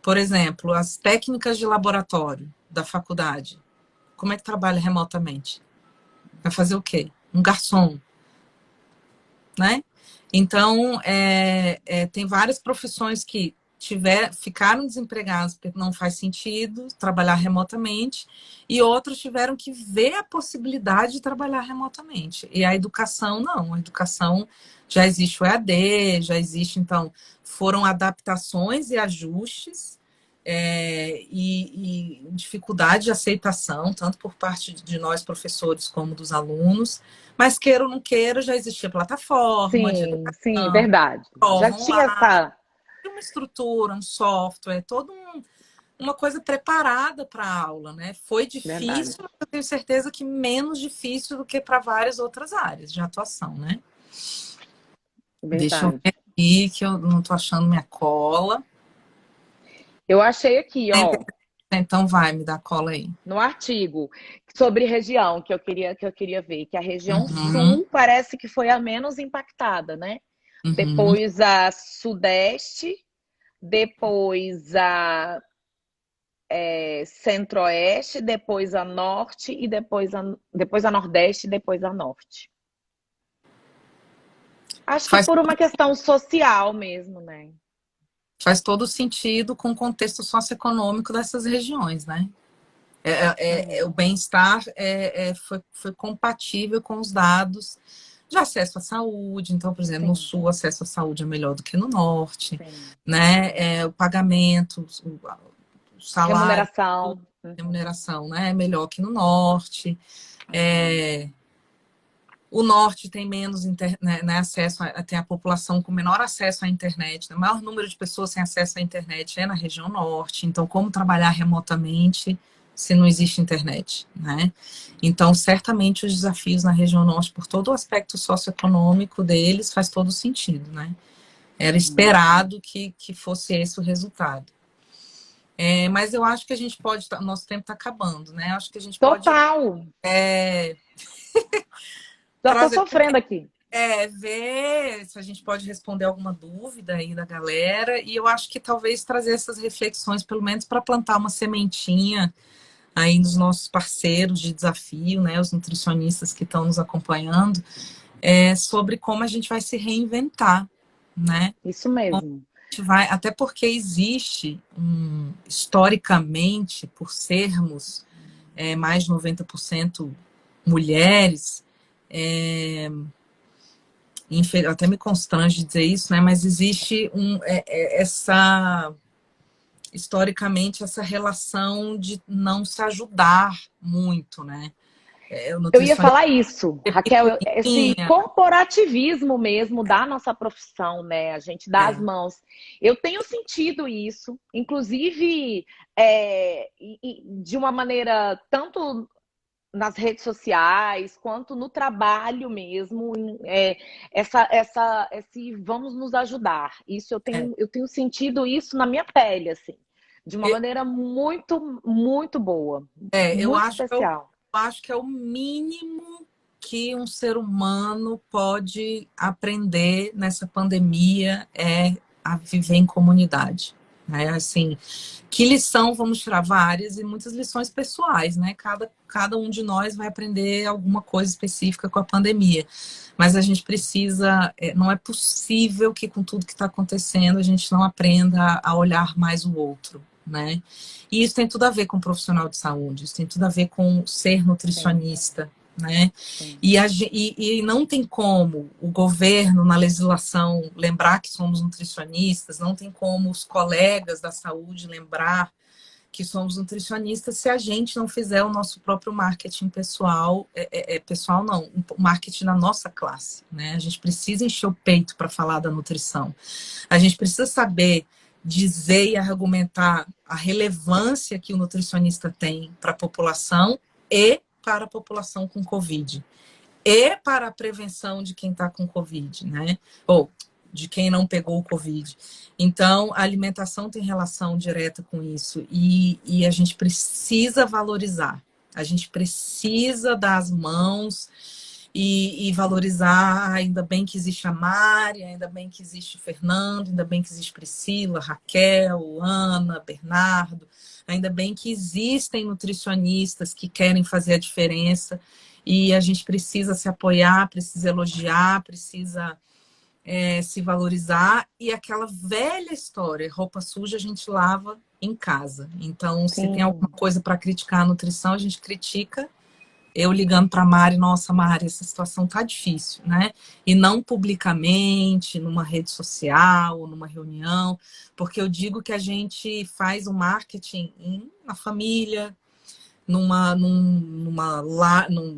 por exemplo, as técnicas de laboratório da faculdade, como é que trabalha remotamente? Vai fazer o quê? Um garçom, né? Então, tem várias profissões que ficaram desempregadas porque não faz sentido trabalhar remotamente, e outros tiveram que ver a possibilidade de trabalhar remotamente. E a educação, não. A educação já existe o EAD, já existe, então, foram adaptações e ajustes, e dificuldade de aceitação, tanto por parte de nós, professores, como dos alunos. Mas queira ou não queira, já existia plataforma de Sim, sim, educação, verdade. Já prova tinha online, essa. uma estrutura, um software, uma coisa preparada para a aula, né? Foi Verdade. difícil, mas eu tenho certeza que menos difícil do que para várias outras áreas de atuação, né? Deixa eu Verdade. ver aqui que eu não estou achando minha cola. Eu achei aqui, ó, Então vai, me dá cola aí. no artigo sobre região que eu queria ver, que a região Uhum, sul parece que foi a menos impactada, né? uhum. Depois a sudeste, depois a centro-oeste, depois a norte e depois a nordeste e depois a norte. Acho que Faz, por uma questão social mesmo, né? faz todo sentido com o contexto socioeconômico dessas regiões, né? O Uhum. bem-estar foi compatível com os dados de acesso à saúde. Então, por exemplo, no Sim, sul, o acesso à saúde é melhor do que no norte, sim. né? O pagamento, o salário, a Remuneração. Uhum. remuneração, né? É melhor que no norte. Uhum. O norte tem menos né, acesso, tem a população com menor acesso à internet. Né? O maior número de pessoas sem acesso à internet é na região norte. Então, como trabalhar remotamente se não existe internet, né? Então, certamente os desafios na região norte, por todo o aspecto socioeconômico deles, faz todo sentido, né? Era esperado que fosse esse o resultado. Mas eu acho que a gente pode... Nosso tempo está acabando, né? Acho que a gente pode Total. Já tô trazer... sofrendo aqui. ver se a gente pode responder alguma dúvida aí da galera. E eu acho que talvez trazer essas reflexões, pelo menos para plantar uma sementinha aí nos nossos parceiros de desafio, né? Os nutricionistas que estão nos acompanhando, sobre como a gente vai se reinventar, né? Isso mesmo. Até porque existe, historicamente, por sermos mais de 90% mulheres, até me constrange dizer isso, né? Mas existe historicamente, essa relação de não se ajudar muito, né? O Eu ia nutricionista falar isso, Raquel, esse corporativismo mesmo da nossa profissão, né? A gente dá as mãos. Eu tenho sentido isso, inclusive de uma maneira tanto nas redes sociais quanto no trabalho mesmo, esse vamos nos ajudar. Isso eu tenho sentido isso na minha pele, assim, de uma maneira muito, muito boa, eu muito acho que especial. acho que é o mínimo que um ser humano pode aprender nessa pandemia a viver em comunidade. Né? Assim, que lição vamos tirar? Várias e muitas lições pessoais, né? Cada um de nós vai aprender alguma coisa específica com a pandemia. Mas a gente precisa, não é possível que com tudo que está acontecendo a gente não aprenda a olhar mais o outro, né? E isso tem tudo a ver com profissional de saúde, isso tem tudo a ver com ser nutricionista, né? E não tem como o governo, na legislação, lembrar que somos nutricionistas, não tem como os colegas da saúde lembrar que somos nutricionistas se a gente não fizer o nosso próprio marketing pessoal, pessoal não, o marketing na nossa classe, né? A gente precisa encher o peito para falar da nutrição. A gente precisa saber dizer e argumentar a relevância que o nutricionista tem para a população e para a população com Covid. E para a prevenção de quem está com Covid, né? Ou de quem não pegou o Covid. Então, a alimentação tem relação direta com isso e a gente precisa valorizar. A gente precisa dar as mãos e valorizar. Ainda bem que existe a Mari, ainda bem que existe o Fernando, ainda bem que existe Priscila, Raquel, Ana, Bernardo. Ainda bem que existem nutricionistas que querem fazer a diferença e a gente precisa se apoiar, precisa elogiar, precisa se valorizar. E aquela velha história, roupa suja a gente lava em casa. Então, se tem alguma coisa para criticar a nutrição, a gente critica. Eu ligando para a Mari, nossa, Mari, essa situação tá difícil, né? E não publicamente, numa rede social, numa reunião, porque eu digo que a gente faz o marketing na família,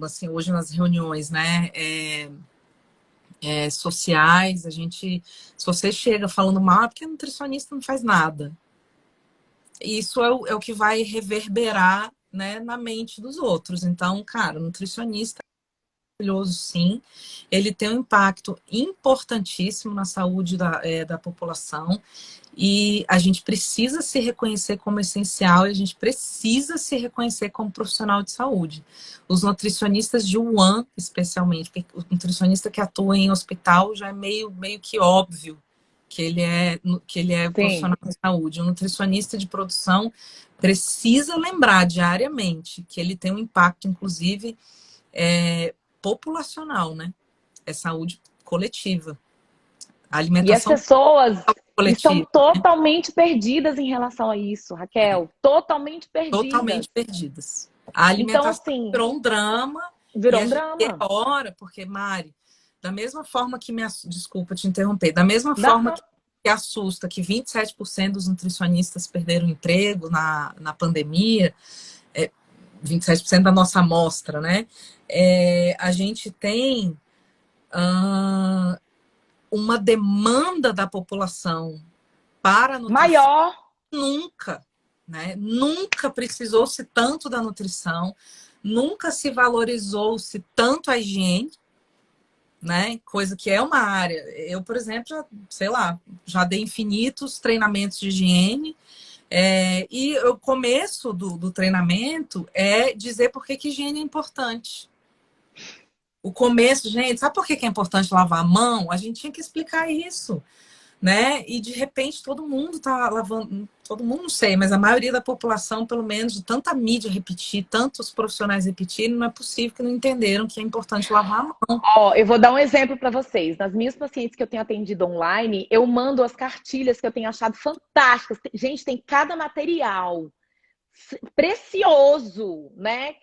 assim, hoje nas reuniões, né? Sociais, se você chega falando mal, é porque a nutricionista não faz nada. Isso é o que vai reverberar, né, na mente dos outros. Então, cara, o nutricionista é maravilhoso, sim. Ele tem um impacto importantíssimo na saúde da população. E a gente precisa se reconhecer como essencial e a gente precisa se reconhecer como profissional de saúde. Os nutricionistas de Wuhan, especialmente, porque o nutricionista que atua em hospital já é meio que óbvio que ele é profissional de saúde. O nutricionista de produção precisa lembrar diariamente que ele tem um impacto, inclusive, populacional, né? É saúde coletiva. A E as alimentação pessoas estão coletiva. totalmente perdidas em relação a isso, Raquel. Totalmente perdidas. Totalmente perdidas. A Então, alimentação assim, virou um drama e virou a um gente drama. hora, porque, Mari, da mesma forma que desculpa te interromper, da mesma forma Não. que assusta que 27% dos nutricionistas perderam emprego na pandemia, 27% da nossa amostra, né? A gente tem uma demanda da população para a nutrição Maior. nunca, né? Nunca precisou-se tanto da nutrição, nunca se valorizou-se tanto a higiene, né? Coisa que é uma área. Eu, por exemplo, já, sei lá, já dei infinitos treinamentos de higiene. E o começo do treinamento é dizer por que que higiene é importante. O começo, gente, sabe por que que é importante lavar a mão? A gente tinha que explicar isso, né? E de repente todo mundo tá lavando, todo mundo não sei, mas a maioria da população, pelo menos, de tanta mídia repetir, tantos profissionais repetirem, não é possível que não entenderam que é importante lavar a mão. Ó, eu vou dar um exemplo para vocês. Nas minhas pacientes que eu tenho atendido online, eu mando as cartilhas que eu tenho achado fantásticas. Gente, tem cada material precioso, né,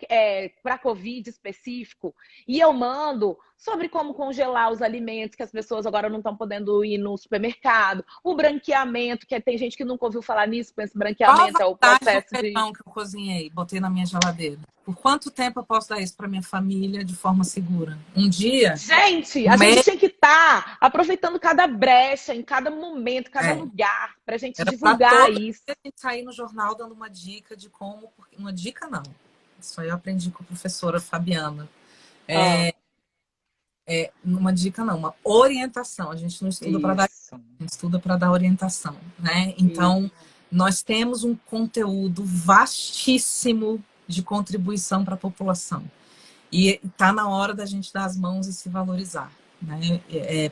para Covid específico, e eu mando sobre como congelar os alimentos que as pessoas agora não estão podendo ir no supermercado, o branqueamento, que tem gente que nunca ouviu falar nisso, mas Qual branqueamento a é o vantagem do processo de... feijão que eu cozinhei, botei na minha geladeira? Por quanto tempo eu posso dar isso para minha família de forma segura? Um dia? Gente, Um a gente mês? tinha que estar aproveitando cada brecha, em cada momento, cada É. lugar, para a gente Era para divulgar todo isso. dia a gente sair no jornal dando uma dica de como. Uma dica não. Isso aí eu aprendi com a professora Fabiana. Ah, Uma dica não, uma orientação. A gente não estuda para dar, isso, a gente estuda para dar orientação, né? isso. Então, nós temos um conteúdo vastíssimo de contribuição para a população. E está na hora da gente dar as mãos e se valorizar, né?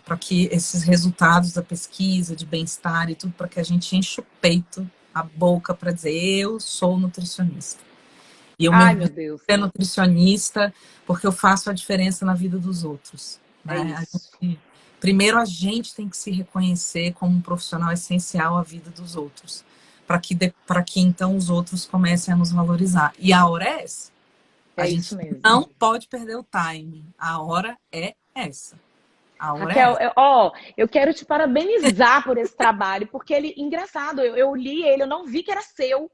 Para que esses resultados da pesquisa de bem-estar e tudo, para que a gente enche o peito, a boca para dizer eu sou nutricionista. E eu me Ai, orgulho meu de Deus, ser nutricionista porque eu faço a diferença na vida dos outros, é né? isso. Primeiro a gente tem que se reconhecer como um profissional essencial à vida dos outros, para que então os outros comecem a nos valorizar. E a hora é essa. A É gente isso mesmo. não pode perder o time. A hora é essa. A hora é Raquel, essa. eu quero te parabenizar por esse trabalho, porque ele, engraçado, eu li ele, eu não vi que era seu.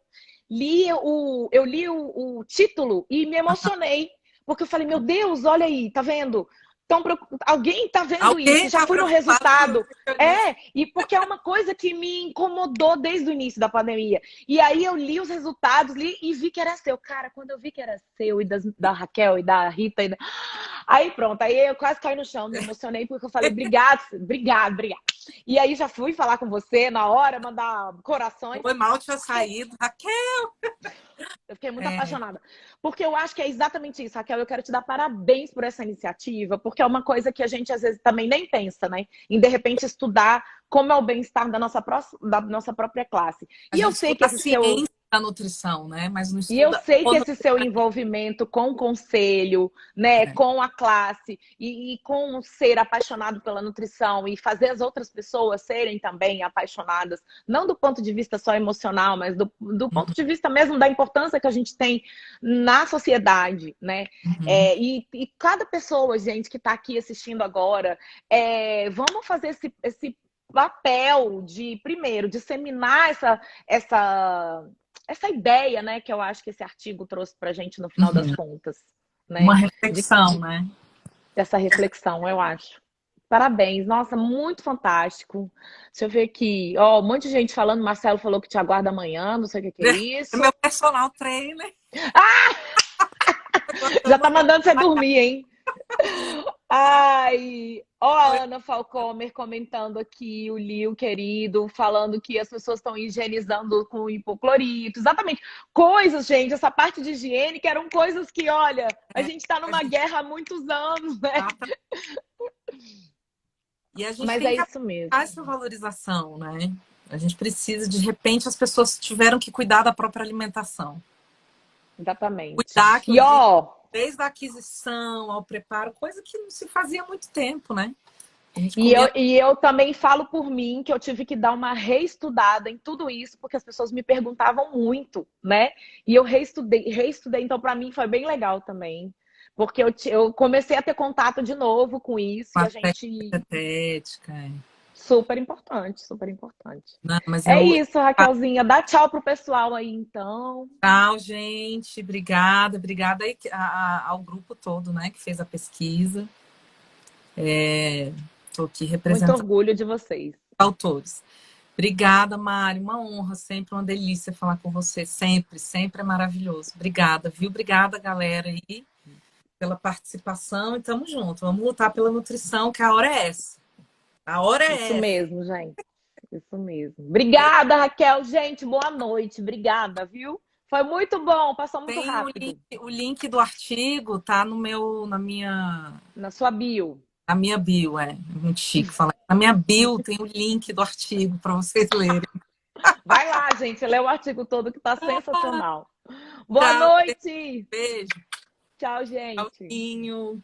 Eu li o título e me emocionei, porque eu falei, meu Deus, olha aí, tá vendo? Então, alguém tá vendo isso, Alguém e já está fui no preocupado com o resultado. nutricionista. E porque é uma coisa que me incomodou desde o início da pandemia. E aí eu li os resultados, li e vi que era seu. Cara, quando eu vi que era seu, e da Raquel, e da Rita, aí pronto, aí eu quase caí no chão, me emocionei, porque eu falei, obrigado, obrigado, obrigado. E aí já fui falar com você na hora, mandar corações. Foi mal tinha saído. Raquel! Eu fiquei muito É, apaixonada. Porque eu acho que é exatamente isso, Raquel. Eu quero te dar parabéns por essa iniciativa, porque é uma coisa que a gente às vezes também nem pensa, né? Em de repente estudar como é o bem-estar da nossa própria classe. a E eu gente sei que estuda a esse seu ciência da nutrição, né? Mas não E eu estuda sei o que esse seu nutricionista. envolvimento com o conselho, né, com a classe e com ser apaixonado pela nutrição e fazer as outras pessoas serem também apaixonadas, não do ponto de vista só emocional, mas do ponto de vista mesmo da importância que a gente tem na sociedade, né? Uhum. E cada pessoa, gente, que está aqui assistindo agora, vamos fazer esse papel de, primeiro, disseminar essa ideia, né, que eu acho que esse artigo trouxe para a gente no final das Uhum. contas, Uma né, reflexão, né? dessa reflexão, eu acho. Parabéns, nossa, muito fantástico. Deixa eu ver aqui, ó, um monte de gente falando, Marcelo falou que te aguarda amanhã, não sei o que é É isso. meu personal trainer. Já tá Aguardando a mandando você dormir, hein? Ai, ó, a Oi. Ana Falcomer comentando aqui, o Lio querido, falando que as pessoas estão higienizando com hipoclorito. Exatamente. Coisas, gente, essa parte de higiene que eram coisas que, olha, a gente tá A numa gente guerra há muitos anos, né? trata e a gente Mas tem é que isso aplicar mesmo. essa valorização, né? A gente precisa, de repente, as pessoas tiveram que cuidar da própria alimentação. Exatamente. Cuidar, que eu E digo, ó, desde a aquisição ao preparo, coisa que não se fazia há muito tempo, né? A gente E comia. eu também falo por mim que eu tive que dar uma reestudada em tudo isso, porque as pessoas me perguntavam muito, né? E eu reestudei, então para mim foi bem legal também. Porque eu comecei a ter contato de novo com isso Com e a a técnica gente. dietética. Super importante, super importante. Não, mas É eu. isso, Raquelzinha. Dá tchau pro pessoal aí, então. Tchau, gente. Obrigada. Obrigada aí ao grupo todo, né, que fez a pesquisa. Estou aqui Muito representando orgulho de vocês. os autores. Obrigada, Mari. Uma honra, sempre uma delícia falar com você. Sempre, sempre é maravilhoso. Obrigada, viu? Obrigada, galera aí. pela participação e tamo junto. Vamos lutar pela nutrição, que a hora é essa. A hora é Isso essa. mesmo, gente. Isso mesmo. Obrigada, Raquel. Gente, boa noite. Obrigada, viu? Foi muito bom, passou muito Tem rápido. o link do artigo, tá no meu, Na sua bio. na minha bio, é muito chique falar. Na minha bio tem o link do artigo para vocês lerem. Vai lá, gente, lê o artigo todo que tá sensacional. Boa Tchau, noite. beijo. Tchau, gente. Tchauzinho.